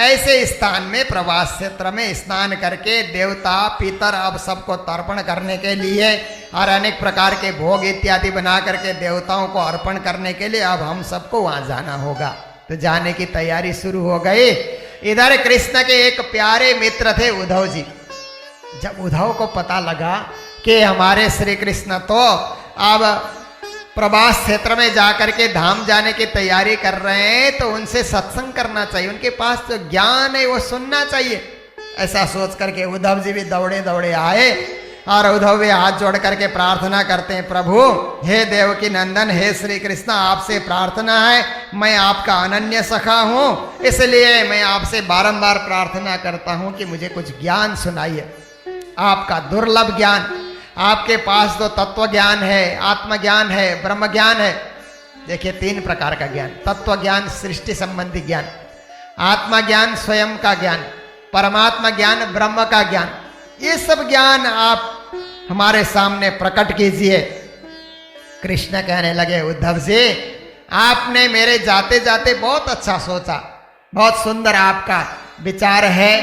ऐसे स्थान में प्रवास क्षेत्र में स्नान करके देवता पितर अब सबको तर्पण करने के लिए और अनेक प्रकार के भोग इत्यादि बना करके देवताओं को अर्पण करने के लिए अब हम सबको वहां जाना होगा। तो जाने की तैयारी शुरू हो गई। इधर कृष्ण के एक प्यारे मित्र थे उद्धव जी। जब उद्धव को पता लगा कि हमारे श्री कृष्ण तो अब प्रवास क्षेत्र में जाकर के धाम जाने की तैयारी कर रहे हैं, तो उनसे सत्संग करना चाहिए, उनके पास जो ज्ञान है वो सुनना चाहिए। ऐसा सोच करके उद्धव जी भी दौड़े दौड़े आए और उद्धव भी हाथ जोड़ करके प्रार्थना करते हैं, प्रभु हे देवकी नंदन, हे श्री कृष्ण, आपसे प्रार्थना है, मैं आपका अनन्य सखा हूँ, इसलिए मैं आपसे बारंबार प्रार्थना करता हूँ कि मुझे कुछ ज्ञान सुनाइए, आपका दुर्लभ ज्ञान। आपके पास तो तत्व ज्ञान है, आत्मज्ञान है, ब्रह्म ज्ञान है। देखिए 3 प्रकार का ज्ञान, तत्व ज्ञान सृष्टि संबंधी ज्ञान, आत्मा ज्ञान स्वयं का ज्ञान, परमात्मा ज्ञान ब्रह्म का ज्ञान। ये सब ज्ञान आप हमारे सामने प्रकट कीजिए। कृष्ण कहने लगे, उद्धव जी आपने मेरे जाते जाते बहुत अच्छा सोचा, बहुत सुंदर आपका विचार है,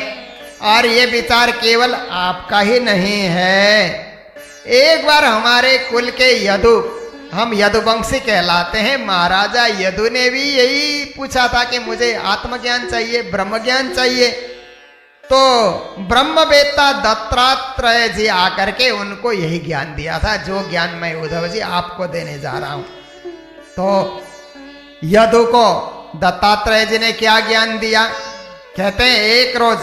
और ये विचार केवल आपका ही नहीं है। एक बार हमारे कुल के यदु, हम यदुवंशी कहलाते हैं, महाराजा यदु ने भी यही पूछा था कि मुझे आत्मज्ञान चाहिए, ब्रह्म ज्ञान चाहिए। तो ब्रह्मवेत्ता दत्तात्रेय जी आकर के उनको यही ज्ञान दिया था, जो ज्ञान मैं उद्धव जी आपको देने जा रहा हूं। तो यदु को दत्तात्रेय जी ने क्या ज्ञान दिया? कहते हैं एक रोज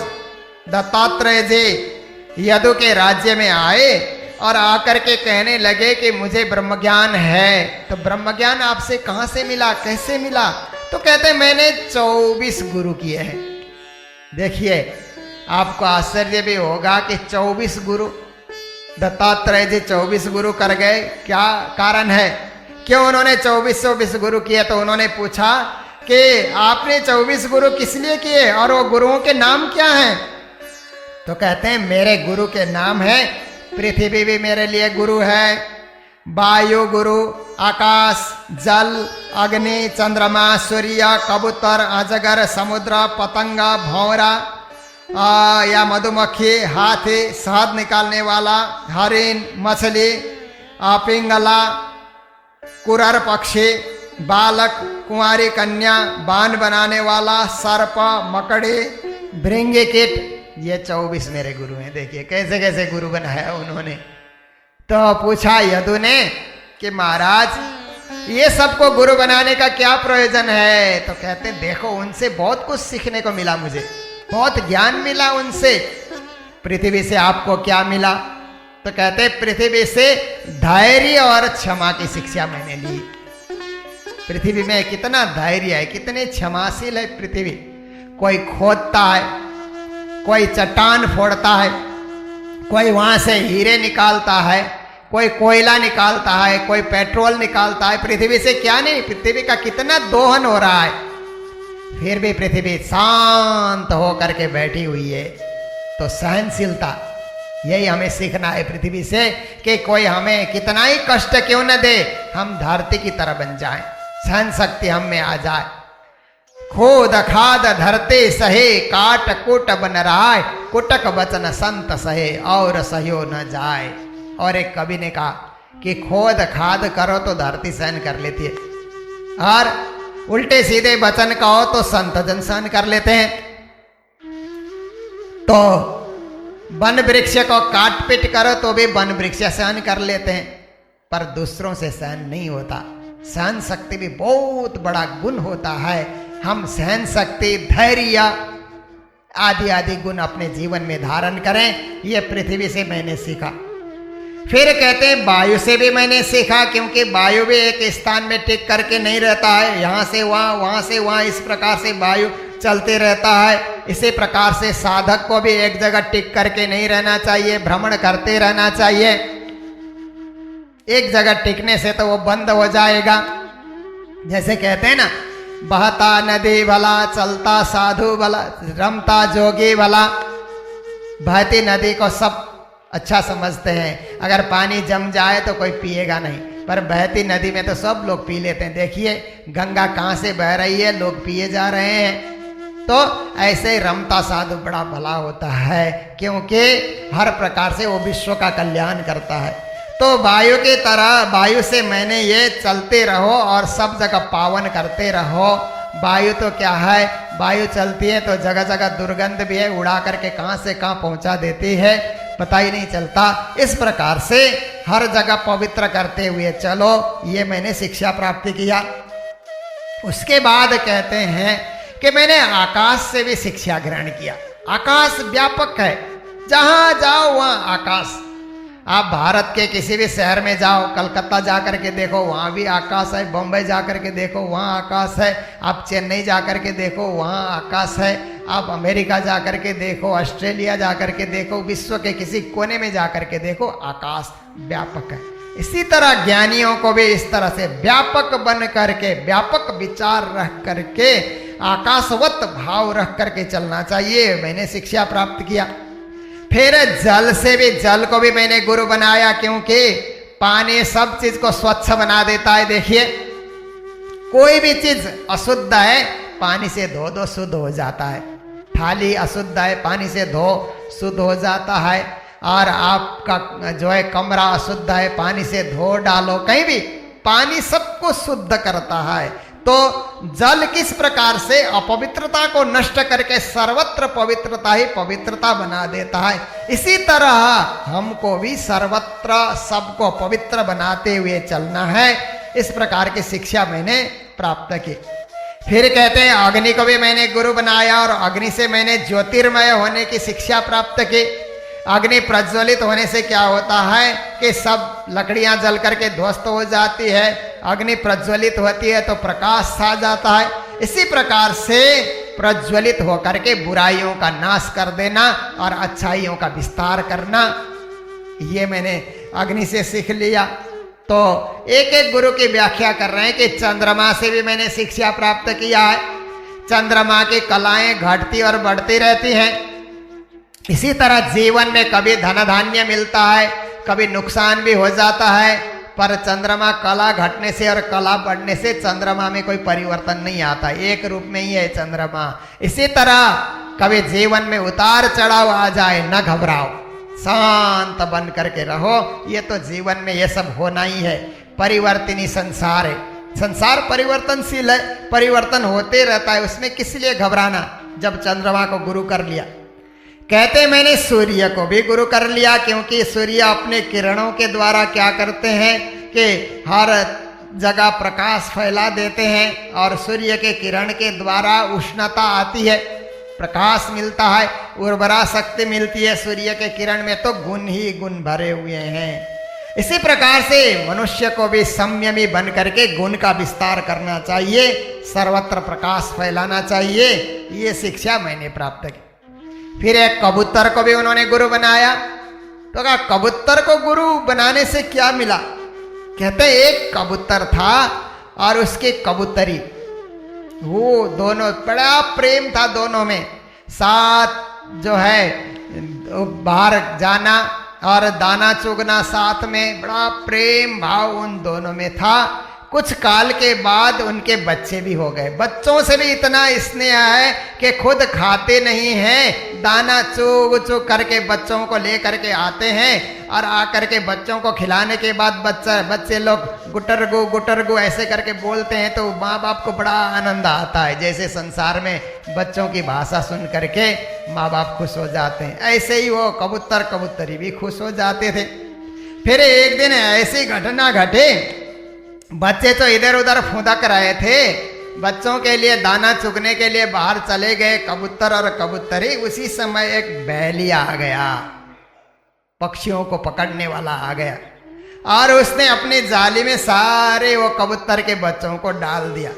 दत्तात्रेय जी यदु के राज्य में आए और आकर के कहने लगे कि मुझे ब्रह्म ज्ञान है। तो ब्रह्म ज्ञान आपसे कहां से मिला, कैसे मिला? तो कहते मैंने 24 गुरु किए हैं। देखिए आपको आश्चर्य भी होगा कि 24 गुरु, दत्तात्रेय जी 24 गुरु कर गए, क्या कारण है, क्यों उन्होंने 24 गुरु किए? तो उन्होंने पूछा कि आपने 24 गुरु किस लिए किए और वो गुरुओं के नाम क्या हैं? तो कहते हैं मेरे गुरु के नाम है, पृथ्वी भी मेरे लिए गुरु है, वायु गुरु, आकाश, जल, अग्नि, चंद्रमा, सूर्य, कबूतर, अजगर, समुद्र, पतंगा, भौरा या मधुमक्खी, हाथी, शहद निकालने वाला, हरिण, मछली, पिंगला, कुरर पक्षी, बालक, कुंवारी कन्या, बाण बनाने वाला, सर्प, मकड़ी, भृंगी कीट, ये 24 मेरे गुरु हैं। देखिए कैसे कैसे गुरु बनाया उन्होंने। तो पूछा यदु ने कि महाराज ये सबको गुरु बनाने का क्या प्रयोजन है? तो कहते देखो उनसे बहुत कुछ सीखने को मिला, मुझे बहुत ज्ञान मिला उनसे। पृथ्वी से आपको क्या मिला? तो कहते पृथ्वी से धैर्य और क्षमा की शिक्षा मैंने ली। पृथ्वी में कितना धैर्य है, कितने क्षमाशील है पृथ्वी। कोई खोदता है, कोई चट्टान फोड़ता है, कोई वहां से हीरे निकालता है, कोई कोयला निकालता है, कोई पेट्रोल निकालता है। पृथ्वी से क्या नहीं, पृथ्वी का कितना दोहन हो रहा है, फिर भी पृथ्वी शांत होकर के बैठी हुई है। तो सहनशीलता, यही हमें सीखना है पृथ्वी से कि कोई हमें कितना ही कष्ट क्यों न दे, हम धरती की तरह बन जाएं, सहन शक्ति हम में आ जाए। खोद खाद धरते सहे, काट कुट बन रहा, कुटक वचन संत सहे और सहयो न जाए। और एक कवि ने कहा कि खोद खाद करो तो धरती सहन कर लेती है, और उल्टे सीधे वचन कहो तो संत जन सहन कर लेते हैं। तो वन वृक्ष को काट पीट करो तो भी वन वृक्ष सहन कर लेते हैं, पर दूसरों से सहन नहीं होता। सहन शक्ति भी बहुत बड़ा गुण होता है। हम सहन शक्ति, धैर्य आदि आदि गुण अपने जीवन में धारण करें। ये पृथ्वी से मैंने सीखा। फिर कहते हैं वायु से भी मैंने सीखा, क्योंकि वायु भी एक स्थान में टिक करके नहीं रहता है, यहाँ से वहाँ, वहाँ से वहाँ, इस प्रकार से वायु चलते रहता है। इसी प्रकार से साधक को भी एक जगह टिक करके नहीं रहना चाहिए, भ्रमण करते रहना चाहिए। एक जगह टिकने से तो वो बंद हो जाएगा। जैसे कहते हैं ना, बहता नदी भला, चलता साधु भला, रमता जोगी भला। बहती नदी को सब अच्छा समझते हैं, अगर पानी जम जाए तो कोई पिएगा नहीं, पर बहती नदी में तो सब लोग पी लेते हैं। देखिए गंगा कहाँ से बह रही है, लोग पिए जा रहे हैं। तो ऐसे ही रमता साधु बड़ा भला होता है, क्योंकि हर प्रकार से वो विश्व का कल्याण करता है। तो वायु की तरह वायु से मैंने ये चलते रहो और सब जगह पावन करते रहो। वायु तो क्या है, वायु चलती है तो जगह जगह दुर्गंध भी है, उड़ा करके कहाँ से कहाँ पहुँचा देती है, पता ही नहीं चलता। इस प्रकार से हर जगह पवित्र करते हुए चलो, ये मैंने शिक्षा प्राप्त किया। उसके बाद कहते हैं कि मैंने आकाश से भी शिक्षा ग्रहण किया। आकाश व्यापक है, जहाँ जाओ वहाँ आकाश। आप भारत के किसी भी शहर में जाओ, कलकत्ता जा कर के देखो वहाँ भी आकाश है, बम्बई जा कर के देखो वहाँ आकाश है, आप चेन्नई जा कर के देखो वहाँ आकाश है, आप अमेरिका जा कर के देखो, ऑस्ट्रेलिया जा कर के देखो, विश्व के किसी कोने में जा कर के देखो, आकाश व्यापक है। इसी तरह ज्ञानियों को भी इस तरह से व्यापक बन करके, व्यापक विचार रख करके, आकाशवत भाव रख करके चलना चाहिए। मैंने शिक्षा प्राप्त किया। फिर जल से भी, जल को भी मैंने गुरु बनाया, क्योंकि पानी सब चीज को स्वच्छ बना देता है। देखिए कोई भी चीज अशुद्ध है, पानी से धो दो शुद्ध हो जाता है। थाली अशुद्ध है, पानी से धो शुद्ध हो जाता है। और आपका जो है कमरा अशुद्ध है, पानी से धो डालो, कहीं भी पानी सबको शुद्ध करता है। तो जल किस प्रकार से अपवित्रता को नष्ट करके सर्वत्र पवित्रता ही पवित्रता बना देता है, इसी तरह हमको भी सर्वत्र सबको पवित्र बनाते हुए चलना है। इस प्रकार की शिक्षा मैंने प्राप्त की। फिर कहते हैं अग्नि को भी मैंने गुरु बनाया, और अग्नि से मैंने ज्योतिर्मय होने की शिक्षा प्राप्त की। अग्नि प्रज्वलित होने से क्या होता है कि सब लकड़ियां जल करके ध्वस्त हो जाती है, अग्नि प्रज्वलित होती है तो प्रकाश छा जाता है। इसी प्रकार से प्रज्वलित होकर के बुराइयों का नाश कर देना और अच्छाइयों का विस्तार करना, ये मैंने अग्नि से सीख लिया। तो एक एक गुरु की व्याख्या कर रहे हैं कि चंद्रमा से भी मैंने शिक्षा प्राप्त किया है। चंद्रमा की कलाएं घटती और बढ़ती रहती हैं। इसी तरह जीवन में कभी धन धान्य मिलता है, कभी नुकसान भी हो जाता है, पर चंद्रमा कला घटने से और कला बढ़ने से चंद्रमा में कोई परिवर्तन नहीं आता, एक रूप में ही है चंद्रमा। इसी तरह कभी जीवन में उतार चढ़ाव आ जाए, न घबराओ, शांत बन करके रहो। ये तो जीवन में ये सब होना ही है, परिवर्तनी संसार है, संसार परिवर्तनशील है, परिवर्तन होते रहता है, उसमें किस लिए घबराना जब चंद्रमा को गुरु कर लिया। कहते मैंने सूर्य को भी गुरु कर लिया, क्योंकि सूर्य अपने किरणों के द्वारा क्या करते हैं कि हर जगह प्रकाश फैला देते हैं, और सूर्य के किरण के द्वारा उष्णता आती है, प्रकाश मिलता है, उर्वरा शक्ति मिलती है। सूर्य के किरण में तो गुण ही गुण भरे हुए हैं। इसी प्रकार से मनुष्य को भी संयमी बन करके गुण का विस्तार करना चाहिए, सर्वत्र प्रकाश फैलाना चाहिए। ये शिक्षा मैंने प्राप्त की। फिर एक कबूतर को भी उन्होंने गुरु बनाया। तो कहा कबूतर को गुरु बनाने से क्या मिला। कहते एक कबूतर था और उसकी कबूतरी, वो दोनों बड़ा प्रेम था दोनों में, साथ जो है बाहर जाना और दाना चुगना साथ में, बड़ा प्रेम भाव उन दोनों में था। कुछ काल के बाद उनके बच्चे भी हो गए। बच्चों से भी इतना स्नेह है कि खुद खाते नहीं हैं, दाना चुग चुग करके बच्चों को ले करके आते हैं, और आकर के बच्चों को खिलाने के बाद बच्चे लोग गुटरगु ऐसे करके बोलते हैं, तो माँ बाप को बड़ा आनंद आता है। जैसे संसार में बच्चों की भाषा सुन करके माँ बाप खुश हो जाते हैं, ऐसे ही वो कबूतर कबूतरी भी खुश हो जाते थे। फिर एक दिन ऐसी घटना घटे, बच्चे तो इधर उधर फुदक रहे थे, बच्चों के लिए दाना चुगने के लिए बाहर चले गए कबूतर और कबूतरी। उसी समय एक बैलिया आ गया, पक्षियों को पकड़ने वाला आ गया, और उसने अपनी जाली में सारे वो कबूतर के बच्चों को डाल दिया।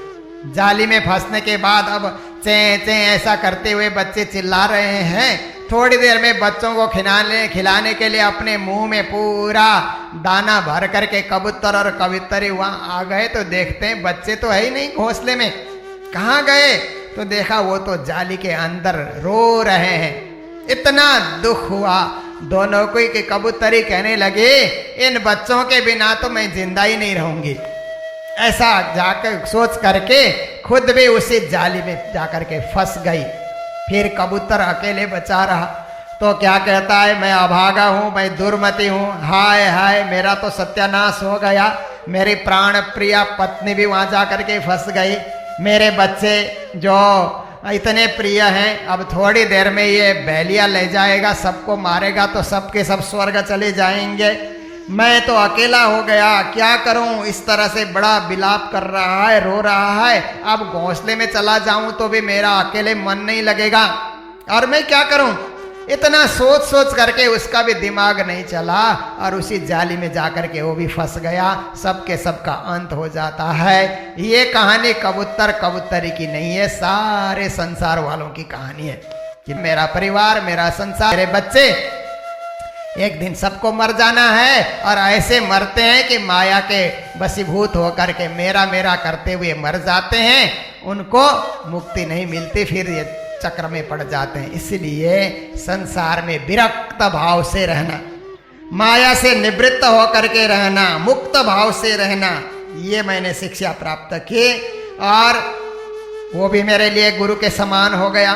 जाली में फंसने के बाद अब चें चें ऐसा करते हुए बच्चे चिल्ला रहे हैं। थोड़ी देर में बच्चों को खिलाने के लिए अपने मुंह में पूरा दाना भर करके कबूतर और कबूतरी वहां आ गए, तो देखते हैं बच्चे तो है ही नहीं घोंसले में, कहाँ गए? तो देखा वो तो जाली के अंदर रो रहे हैं। इतना दुख हुआ दोनों को कि कबूतरी कहने लगे, इन बच्चों के बिना तो मैं जिंदा ही नहीं रहूंगी। ऐसा जाकर सोच करके खुद भी उसी जाली में जाकर के फंस गई। फिर कबूतर अकेले बचा रहा। तो क्या कहता है, मैं अभागा हूँ, मैं दुर्मति हूँ, हाय हाय मेरा तो सत्यानाश हो गया। मेरी प्राण प्रिया पत्नी भी वहाँ जा कर के फंस गई। मेरे बच्चे जो इतने प्रिय हैं, अब थोड़ी देर में ये बैलिया ले जाएगा, सबको मारेगा, तो सबके सब स्वर्ग चले जाएंगे। मैं तो अकेला हो गया, क्या करूं? इस तरह से बड़ा विलाप कर रहा है, रो रहा है। अब घोंसले में चला जाऊं तो भी मेरा अकेले मन नहीं लगेगा, और मैं क्या करूं? इतना सोच सोच करके उसका भी दिमाग नहीं चला, और उसी जाली में जाकर के वो भी फंस गया। सबके सबका अंत हो जाता है। ये कहानी कबूतर कबूतरी की नहीं है, सारे संसार वालों की कहानी है कि मेरा परिवार, मेरा संसार, मेरे बच्चे, एक दिन सबको मर जाना है। और ऐसे मरते हैं कि माया के वशीभूत होकर के मेरा मेरा करते हुए मर जाते हैं, उनको मुक्ति नहीं मिलती, फिर ये चक्र में पड़ जाते हैं। इसलिए संसार में विरक्त भाव से रहना, माया से निवृत्त होकर के रहना, मुक्त भाव से रहना, ये मैंने शिक्षा प्राप्त की, और वो भी मेरे लिए गुरु के समान हो गया।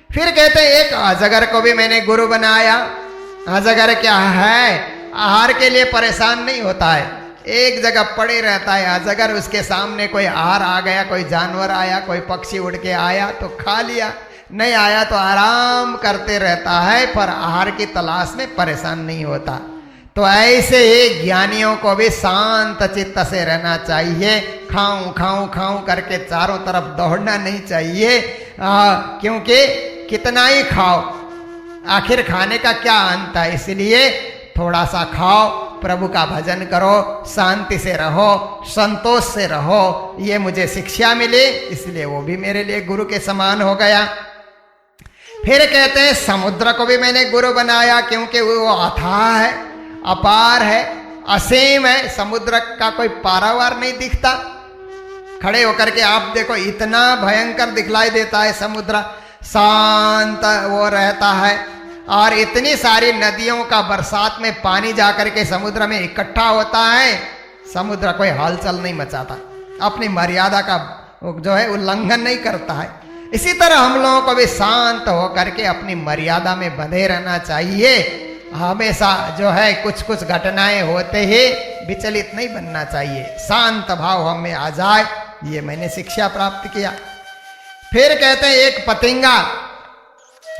फिर कहते हैं एक अजगर को भी मैंने गुरु बनाया। अजगर क्या है? आहार के लिए परेशान नहीं होता है, एक जगह पड़े रहता है अजगर। उसके सामने कोई आहार आ गया, कोई जानवर आया, कोई पक्षी उड़ के आया तो खा लिया, नहीं आया तो आराम करते रहता है, पर आहार की तलाश में परेशान नहीं होता। तो ऐसे ही ज्ञानियों को भी शांत चित्त से रहना चाहिए। खाऊं खाऊं खाऊं करके चारों तरफ दौड़ना नहीं चाहिए, क्योंकि कितना ही खाओ, आखिर खाने का क्या अंत है। इसलिए थोड़ा सा खाओ, प्रभु का भजन करो, शांति से रहो, संतोष से रहो। ये मुझे शिक्षा मिली, इसलिए वो भी मेरे लिए गुरु के समान हो गया। फिर कहते हैं समुद्र को भी मैंने गुरु बनाया, क्योंकि वो अथाह है, अपार है, असीम है। समुद्र का कोई पारावार नहीं दिखता। खड़े होकर के आप देखो, इतना भयंकर दिखलाई देता है समुद्र, शांत वो रहता है। और इतनी सारी नदियों का बरसात में पानी जाकर के समुद्र में इकट्ठा होता है, समुद्र कोई हलचल नहीं मचाता, अपनी मर्यादा का जो है उल्लंघन नहीं करता है। इसी तरह हम लोगों को भी शांत होकर के अपनी मर्यादा में बंधे रहना चाहिए। हमेशा जो है कुछ कुछ घटनाएं होते ही विचलित नहीं बनना चाहिए, शांत भाव हमें आ जाए, ये मैंने शिक्षा प्राप्त किया। फिर कहते हैं एक पतंगा,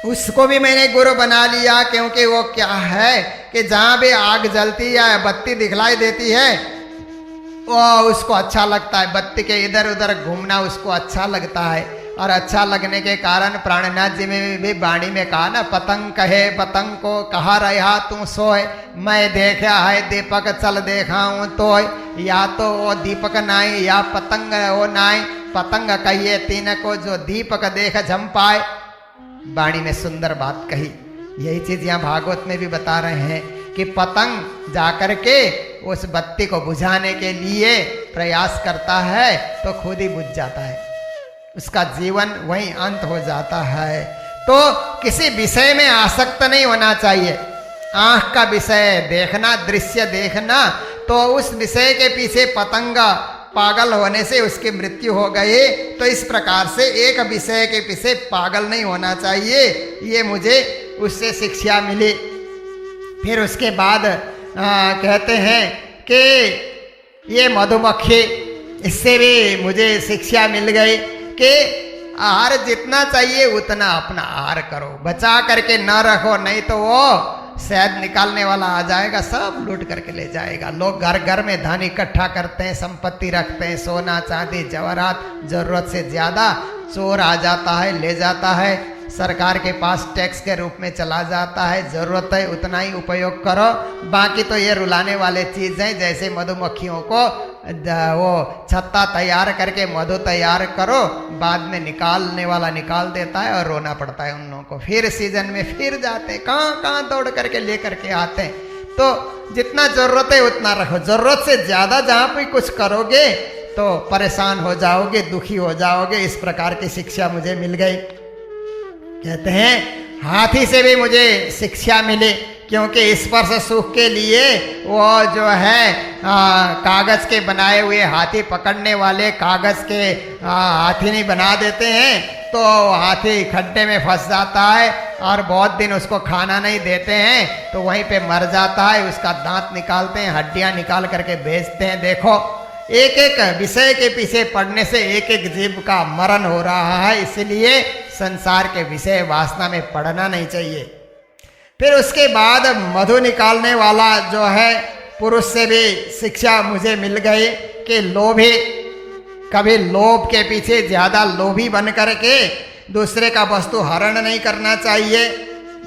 उसको भी मैंने गुरु बना लिया, क्योंकि वो क्या है कि जहां भी आग जलती है, बत्ती दिखलाई देती है, वो उसको अच्छा लगता है, बत्ती के इधर उधर घूमना उसको अच्छा लगता है। और अच्छा लगने के कारण प्राणनाथ जी में भी वाणी में कहा ना, पतंग कहे पतंग को कहा रहा तू सोए, मैं देखा है दीपक चल देखा हूँ तो, या तो वो दीपक नाई या पतंग वो नाई, पतंग कहिए तीन को जो दीपक देख झंपाए। वाणी में सुंदर बात कही। यही चीज यहाँ भागवत में भी बता रहे हैं कि पतंग जाकर के उस बत्ती को बुझाने के लिए प्रयास करता है तो खुद ही बुझ जाता है, उसका जीवन वहीं अंत हो जाता है। तो किसी विषय में आसक्त नहीं होना चाहिए। आंख का विषय देखना, दृश्य देखना, तो उस विषय के पीछे पतंग पागल होने से उसकी मृत्यु हो गई। तो इस प्रकार से एक विषय के पीछे पागल नहीं होना चाहिए, ये मुझे उससे शिक्षा मिली। फिर उसके बाद कहते हैं कि ये मधुमक्खी, इससे भी मुझे शिक्षा मिल गई कि आहार जितना चाहिए उतना अपना आहार करो, बचा करके न रखो, नहीं तो वो शहद निकालने वाला आ जाएगा, सब लूट करके ले जाएगा। लोग घर घर में धन इकट्ठा करते हैं, संपत्ति रखते हैं, सोना चांदी जवाहरात, जरूरत से ज़्यादा चोर आ जाता है, ले जाता है, सरकार के पास टैक्स के रूप में चला जाता है। ज़रूरत है उतना ही उपयोग करो, बाकी तो ये रुलाने वाले चीज़ हैं। जैसे मधुमक्खियों को वो छत्ता तैयार करके मधु तैयार करो, बाद में निकालने वाला निकाल देता है और रोना पड़ता है उन लोगों को। फिर सीजन में फिर जाते, कहाँ कहाँ दौड़ करके ले करके आते हैं। तो जितना ज़रूरत है उतना रखो, ज़रूरत से ज़्यादा जहाँ पे कुछ करोगे तो परेशान हो जाओगे, दुखी हो जाओगे। इस प्रकार की शिक्षा मुझे मिल गई। कहते हैं हाथी से भी मुझे शिक्षा मिली, क्योंकि स्पर्श सुख के लिए वो जो है कागज़ के बनाए हुए हाथी पकड़ने वाले कागज़ के हाथी नहीं बना देते हैं, तो हाथी खड्डे में फंस जाता है और बहुत दिन उसको खाना नहीं देते हैं, तो वहीं पे मर जाता है। उसका दांत निकालते हैं, हड्डियां निकाल करके बेचते हैं। देखो, एक एक विषय के पीछे पढ़ने से एक एक जीव का मरण हो रहा है। इसलिए संसार के विषय वासना में पढ़ना नहीं चाहिए। फिर उसके बाद मधु निकालने वाला जो है पुरुष से भी शिक्षा मुझे मिल गई कि लोभी, कभी लोभ के पीछे ज़्यादा लोभी बन करके दूसरे का वस्तु हरण नहीं करना चाहिए।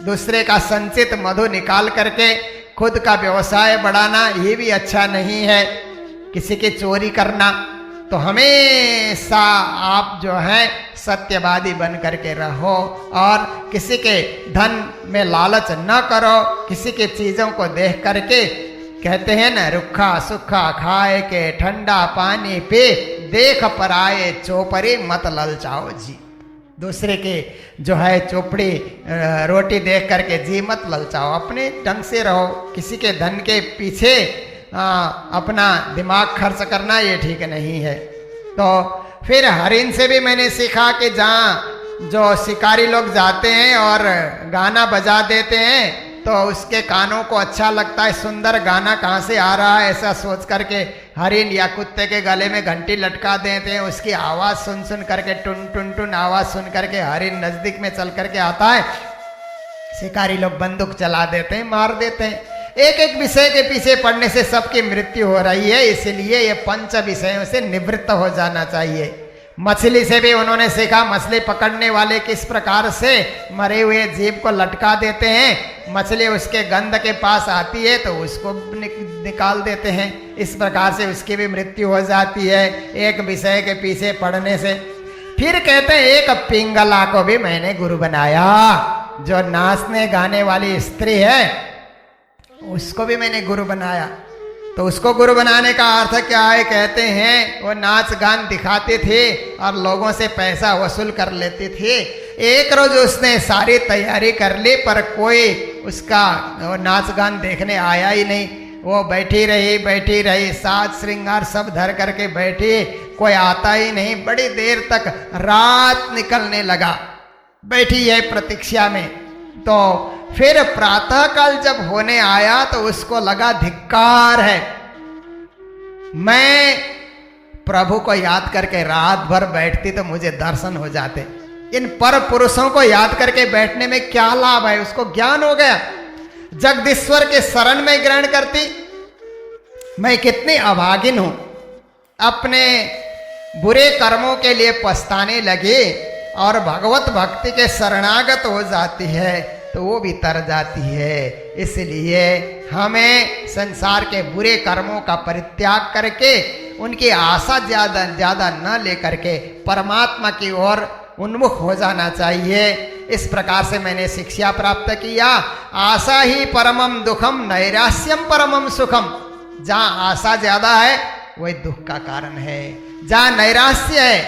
दूसरे का संचित मधु निकाल करके खुद का व्यवसाय बढ़ाना ये भी अच्छा नहीं है। किसी की चोरी करना, तो हमेशा आप जो है सत्यवादी बन करके रहो और किसी के धन में लालच न करो। किसी के चीज़ों को देख करके कहते हैं ना, रुखा सुखा खाए के ठंडा पानी पे, देख पराए चौपड़ी मत ललचाओ जी। दूसरे के जो है चोपड़ी रोटी देख करके जी मत ललचाओ, अपने ढंग से रहो। किसी के धन के पीछे अपना दिमाग खर्च करना ये ठीक नहीं है। तो फिर हरिण से भी मैंने सीखा कि जहाँ जो शिकारी लोग जाते हैं और गाना बजा देते हैं, तो उसके कानों को अच्छा लगता है, सुंदर गाना कहाँ से आ रहा है ऐसा सोच करके हरिण या कुत्ते के गले में घंटी लटका देते हैं। उसकी आवाज़ सुन सुन करके, टुन टुन टुन आवाज़ सुन करके हरिण नज़दीक में चल करके आता है। शिकारी लोग बंदूक चला देते हैं, मार देते हैं। एक एक विषय के पीछे पढ़ने से सबकी मृत्यु हो रही है। इसलिए ये पंच विषयों से निवृत्त हो जाना चाहिए। मछली से भी उन्होंने सीखा, मछली पकड़ने वाले किस प्रकार से मरे हुए जीव को लटका देते हैं। मछली उसके गंध के पास आती है तो उसको निकाल देते हैं। इस प्रकार से उसकी भी मृत्यु हो जाती है एक विषय के पीछे पढ़ने से। फिर कहते हैं एक पिंगला को भी मैंने गुरु बनाया, जो नाचने गाने वाली स्त्री है उसको भी मैंने गुरु बनाया। तो उसको गुरु बनाने का अर्थ क्या है? कहते हैं वो नाच गान दिखाते थे और लोगों से पैसा वसूल कर लेते थे। एक रोज उसने सारी तैयारी कर ली पर कोई उसका वो नाच गान देखने आया ही नहीं। वो बैठी रही, साज श्रृंगार सब धर करके बैठी, कोई आता ही नहीं। बड़ी देर तक रात निकलने लगा, बैठी है प्रतीक्षा में। तो फिर प्रातः काल जब होने आया तो उसको लगा धिक्कार है, मैं प्रभु को याद करके रात भर बैठती तो मुझे दर्शन हो जाते। इन पर पुरुषों को याद करके बैठने में क्या लाभ है? उसको ज्ञान हो गया, जगदीश्वर के शरण में ग्रहण करती। मैं कितनी अभागिन हूं, अपने बुरे कर्मों के लिए पछताने लगी और भगवत भक्ति के शरणागत हो जाती है तो वो भी तर जाती है। इसलिए हमें संसार के बुरे कर्मों का परित्याग करके उनकी आशा ज़्यादा न लेकर के परमात्मा की ओर उन्मुख हो जाना चाहिए। इस प्रकार से मैंने शिक्षा प्राप्त किया। आशा ही परमम दुखम, नैराश्यम परमम सुखम। जहाँ आशा ज़्यादा है वही दुख का कारण है। जहाँ नैराश्य है,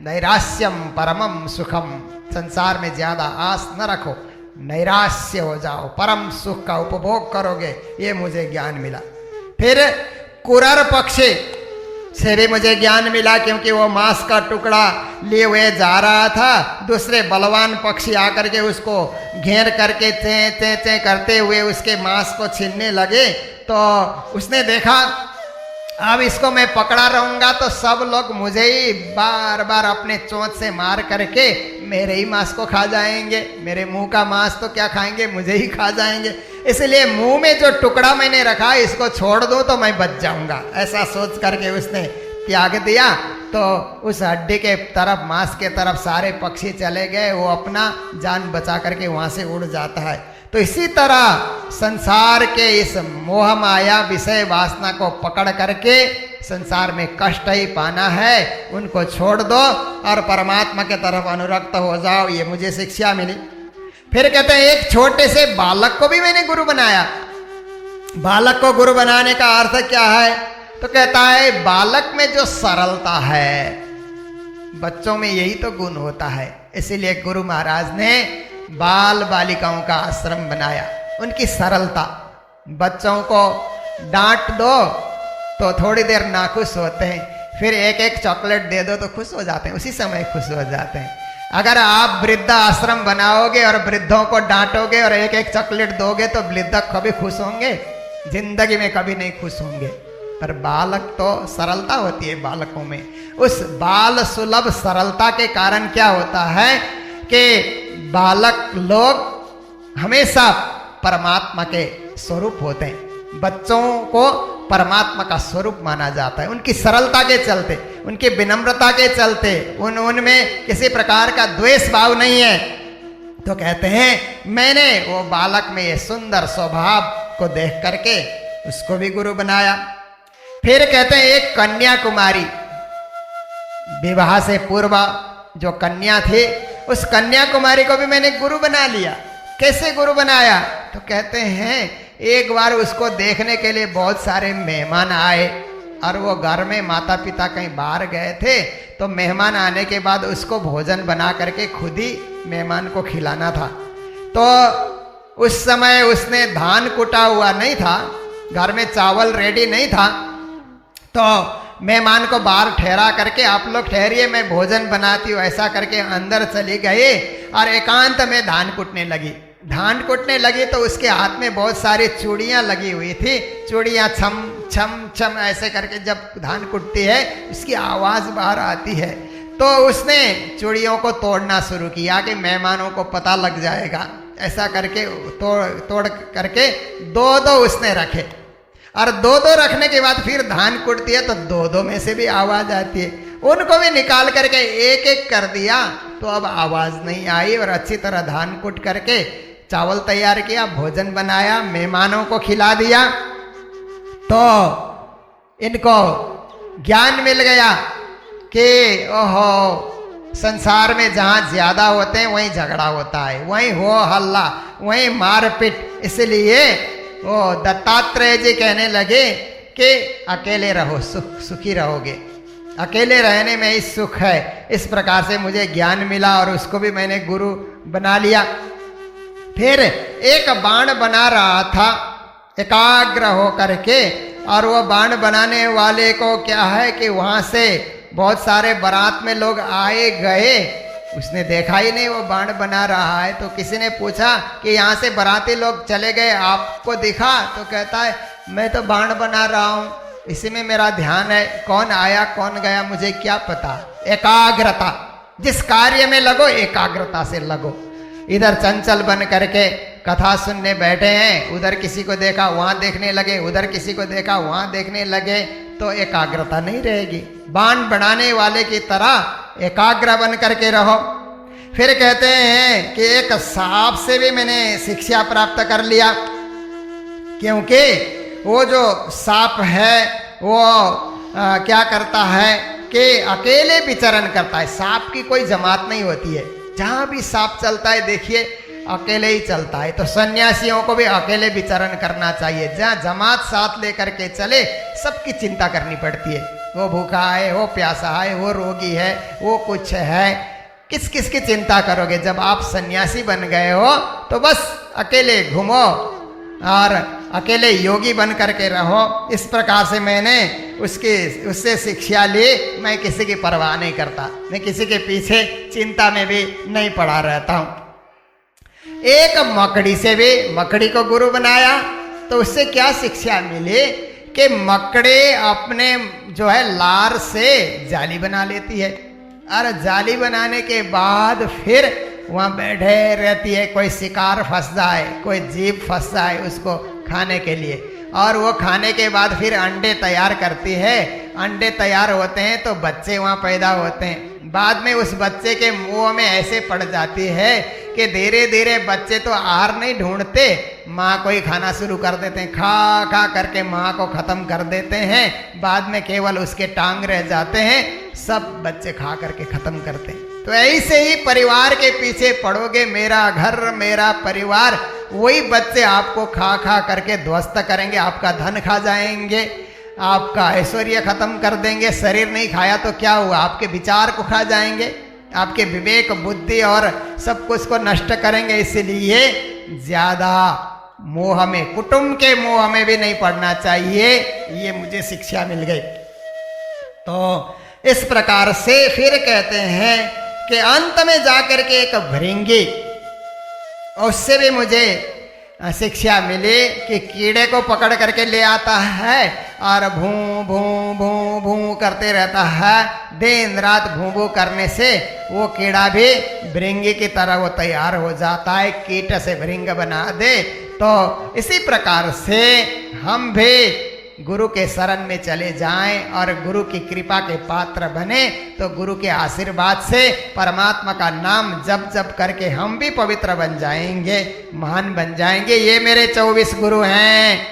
नैराश्यम परमम सुखम। संसार में ज़्यादा आस न रखो, नैराश्य हो जाओ, परम सुख का उपभोग करोगे। ये मुझे ज्ञान मिला। फिर कुरर पक्षी से भी मुझे ज्ञान मिला, क्योंकि वो मांस का टुकड़ा लिए हुए जा रहा था। दूसरे बलवान पक्षी आकर के उसको घेर करके चें चें चें करते हुए उसके मांस को छीनने लगे। तो उसने देखा अब इसको मैं पकड़ा रहूंगा तो सब लोग मुझे ही बार बार अपने चोंच से मार करके मेरे ही मांस को खा जाएंगे, मेरे मुंह का मांस तो क्या खाएंगे, मुझे ही खा जाएंगे। इसलिए मुंह में जो टुकड़ा मैंने रखा इसको छोड़ दूं तो मैं बच जाऊंगा। ऐसा सोच करके उसने त्याग दिया। तो उस हड्डी के तरफ, मांस के तरफ सारे पक्षी चले गए, वो अपना जान बचा करके वहां से उड़ जाता है। तो इसी तरह संसार के इस मोह माया विषय वासना को पकड़ करके संसार में कष्ट ही पाना है, उनको छोड़ दो और परमात्मा के तरफ अनुरक्त हो जाओ। ये मुझे शिक्षा मिली। फिर कहते हैं एक छोटे से बालक को भी मैंने गुरु बनाया। बालक को गुरु बनाने का अर्थ क्या है? तो कहता है बालक में जो सरलता है, बच्चों में यही तो गुण होता है। इसीलिए गुरु महाराज ने बाल बालिकाओं का आश्रम बनाया। उनकी सरलता, बच्चों को डांट दो तो थोड़ी देर नाखुश होते हैं, फिर एक एक चॉकलेट दे दो तो खुश हो जाते हैं, उसी समय खुश हो जाते हैं। अगर आप वृद्धा आश्रम बनाओगे और वृद्धों को डांटोगे और एक एक चॉकलेट दोगे तो वृद्ध कभी खुश होंगे? जिंदगी में कभी नहीं खुश होंगे। पर बालक तो सरलता होती है बालकों में। उस बाल सुलभ सरलता के कारण क्या होता है कि बालक लोग हमेशा परमात्मा के स्वरूप होते हैं। बच्चों को परमात्मा का स्वरूप माना जाता है उनकी सरलता के चलते, उनकी विनम्रता के चलते। उनमें किसी प्रकार का द्वेष भाव नहीं है। तो कहते हैं मैंने वो बालक में ये सुंदर स्वभाव को देख करके उसको भी गुरु बनाया। फिर कहते हैं एक कन्या कुमारी, विवाह से पूर्व जो कन्या थी, उस कन्या कुमारी को भी मैंने गुरु बना लिया। कैसे गुरु बनाया? तो कहते हैं एक बार उसको देखने के लिए बहुत सारे मेहमान आए और वो घर में माता पिता कहीं बाहर गए थे। तो मेहमान आने के बाद उसको भोजन बना करके खुद ही मेहमान को खिलाना था। तो उस समय उसने धान कुटा हुआ नहीं था, घर में चावल रेडी नहीं था। तो मेहमान को बाहर ठहरा करके आप लोग ठहरिए, मैं भोजन बनाती हूँ, ऐसा करके अंदर चली गई और एकांत में धान कुटने लगी। धान कुटने लगी तो उसके हाथ में बहुत सारी चूड़ियाँ लगी हुई थी। चूड़ियाँ छम छम छम ऐसे करके जब धान कुटती है उसकी आवाज़ बाहर आती है। तो उसने चूड़ियों को तोड़ना शुरू किया कि मेहमानों को पता लग जाएगा। ऐसा करके तोड़ करके दो दो उसने रखे और दो दो रखने के बाद फिर धान कुटती है तो दो दो में से भी आवाज़ आती है। उनको भी निकाल करके एक एक कर दिया तो अब आवाज़ नहीं आई और अच्छी तरह धान कुट करके चावल तैयार किया, भोजन बनाया, मेहमानों को खिला दिया। तो इनको ज्ञान मिल गया कि ओहो, संसार में जहाँ ज़्यादा होते हैं वहीं झगड़ा होता है, वहीं हो हल्ला, वहीं मारपीट। इसलिए वो दत्तात्रेय जी कहने लगे कि अकेले रहो, सुखी रहोगे, अकेले रहने में ही सुख है। इस प्रकार से मुझे ज्ञान मिला और उसको भी मैंने गुरु बना लिया। फिर एक बाण बना रहा था एकाग्र हो करके, और वो बाण बनाने वाले को क्या है कि वहाँ से बहुत सारे बारात में लोग आए गए, उसने देखा ही नहीं वो बाण बना रहा है। तो किसी ने पूछा कि यहाँ से बाराती लोग चले गए, आपको दिखा? तो कहता है मैं तो बाण बना रहा हूँ, इसी में मेरा ध्यान है, कौन आया कौन गया मुझे क्या पता। एकाग्रता, जिस कार्य में लगो एकाग्रता से लगो। इधर चंचल बन करके कथा सुनने बैठे हैं, उधर किसी को देखा वहाँ देखने लगे, उधर किसी को देखा वहाँ देखने लगे, तो एकाग्रता नहीं रहेगी। बाण बनाने वाले की तरह एकाग्र बन करके रहो। फिर कहते हैं कि एक सांप से भी मैंने शिक्षा प्राप्त कर लिया, क्योंकि वो जो सांप है वो क्या करता है कि अकेले विचरण करता है। सांप की कोई जमात नहीं होती है, जहाँ भी सांप चलता है देखिए अकेले ही चलता है। तो सन्यासियों को भी अकेले विचरण करना चाहिए, जहाँ जमात साथ लेकर के चले सबकी चिंता करनी पड़ती है। वो भूखा है, वो प्यासा है, वो रोगी है, वो कुछ है, किस किस की चिंता करोगे। जब आप सन्यासी बन गए हो तो बस अकेले घूमो और अकेले योगी बन करके रहो। इस प्रकार से मैंने उससे शिक्षा ली। मैं किसी की परवाह नहीं करता, मैं किसी के पीछे चिंता में भी नहीं पड़ा रहता हूँ। एक मकड़ी से भी, मकड़ी को गुरु बनाया तो उससे क्या शिक्षा मिली कि मकड़े अपने जो है लार से जाली बना लेती है और जाली बनाने के बाद फिर वहाँ बैठे रहती है। कोई शिकार फंस जाए, कोई जीव फंस जाए उसको खाने के लिए, और वो खाने के बाद फिर अंडे तैयार करती है। अंडे तैयार होते हैं तो बच्चे वहाँ पैदा होते हैं। बाद में उस बच्चे के मुंह में ऐसे पड़ जाती है कि धीरे धीरे बच्चे तो आहार नहीं ढूंढते, माँ को ही खाना शुरू कर देते हैं। खा खा करके माँ को खत्म कर देते हैं। बाद में केवल उसके टांग रह जाते हैं, सब बच्चे खा करके खत्म करते हैं। तो ऐसे ही परिवार के पीछे पड़ोगे, मेरा घर मेरा परिवार, वही बच्चे आपको खा खा करके ध्वस्त करेंगे, आपका धन खा जाएंगे, आपका ऐश्वर्य खत्म कर देंगे। शरीर नहीं खाया तो क्या हुआ, आपके विचार को खा जाएंगे, आपके विवेक बुद्धि और सब कुछ को नष्ट करेंगे। इसलिए ज्यादा मोह में, कुटुंब के मोह में भी नहीं पड़ना चाहिए, ये मुझे शिक्षा मिल गई। तो इस प्रकार से फिर कहते हैं कि अंत में जाकर के एक भृंगी, उससे भी मुझे शिक्षा मिली कि कीड़े को पकड़ करके ले आता है और भूं भूं भूं भूं करते रहता है। दिन रात भूं भूं करने से वो कीड़ा भी भृंगी की तरह वो तैयार हो जाता है, कीट से भृंग बना दे। तो इसी प्रकार से हम भी गुरु के शरण में चले जाएं और गुरु की कृपा के पात्र बने, तो गुरु के आशीर्वाद से परमात्मा का नाम जप जप करके हम भी पवित्र बन जाएंगे, महान बन जाएंगे। ये मेरे 24 गुरु हैं।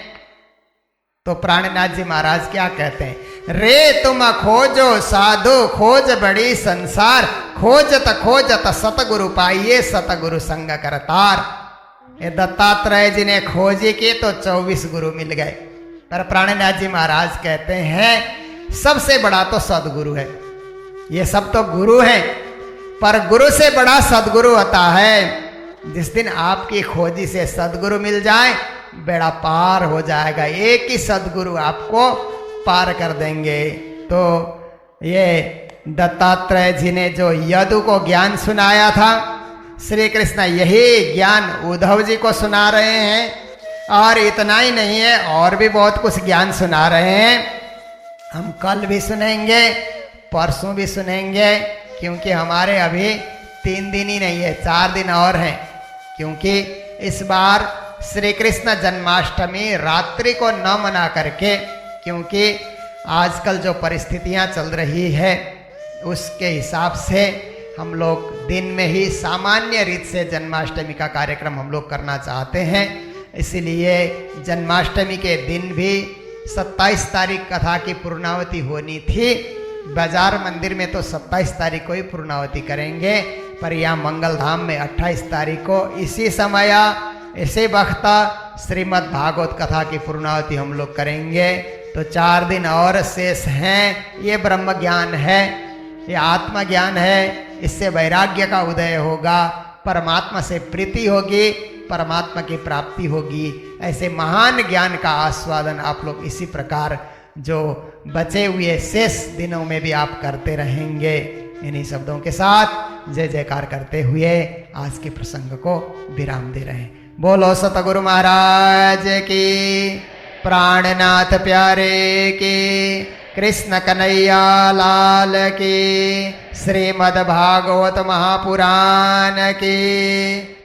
तो प्राणनाथ जी महाराज क्या कहते हैं, रे तुम खोजो साधु खोज बड़ी संसार, खोजत खोजत सतगुरु पाइये सतगुरु संग करतार। ये दत्तात्रेय जी ने खोजी की तो 24 गुरु मिल गए। पर प्राणनाथ जी महाराज कहते हैं सबसे बड़ा तो सदगुरु है। ये सब तो गुरु हैं, पर गुरु से बड़ा सदगुरु होता है। जिस दिन आपकी खोजी से सदगुरु मिल जाए, बेड़ा पार हो जाएगा। एक ही सदगुरु आपको पार कर देंगे। तो ये दत्तात्रेय जी ने जो यदु को ज्ञान सुनाया था, श्री कृष्ण यही ज्ञान उद्धव जी को सुना रहे हैं। और इतना ही नहीं है, और भी बहुत कुछ ज्ञान सुना रहे हैं। हम कल भी सुनेंगे, परसों भी सुनेंगे, क्योंकि हमारे अभी 3 दिन ही नहीं है, 4 दिन और हैं। क्योंकि इस बार श्री कृष्ण जन्माष्टमी रात्रि को न मना करके, क्योंकि आजकल जो परिस्थितियां चल रही है उसके हिसाब से हम लोग दिन में ही सामान्य रीत से जन्माष्टमी का कार्यक्रम हम लोग करना चाहते हैं। इसलिए जन्माष्टमी के दिन भी 27 तारीख कथा की पूर्णावती होनी थी। बाजार मंदिर में तो 27 तारीख को ही पूर्णावती करेंगे, पर यहाँ मंगल धाम में 28 तारीख को इसी समय इसी वक्त श्रीमद् भागवत कथा की पूर्णावती हम लोग करेंगे। तो 4 दिन और शेष हैं। ये ब्रह्म ज्ञान है, ये आत्मा ज्ञान है, इससे वैराग्य का उदय होगा, परमात्मा से प्रीति होगी, परमात्मा की प्राप्ति होगी। ऐसे महान ज्ञान का आस्वादन आप लोग इसी प्रकार जो बचे हुए शेष दिनों में भी आप करते रहेंगे। इन्हीं शब्दों के साथ जय जयकार करते हुए आज के प्रसंग को विराम दे रहे हैं। बोलो सतगुरु महाराज की, प्राणनाथ प्यारे की, कृष्ण कन्हैया लाल की, श्रीमद् भागवत महापुराण की।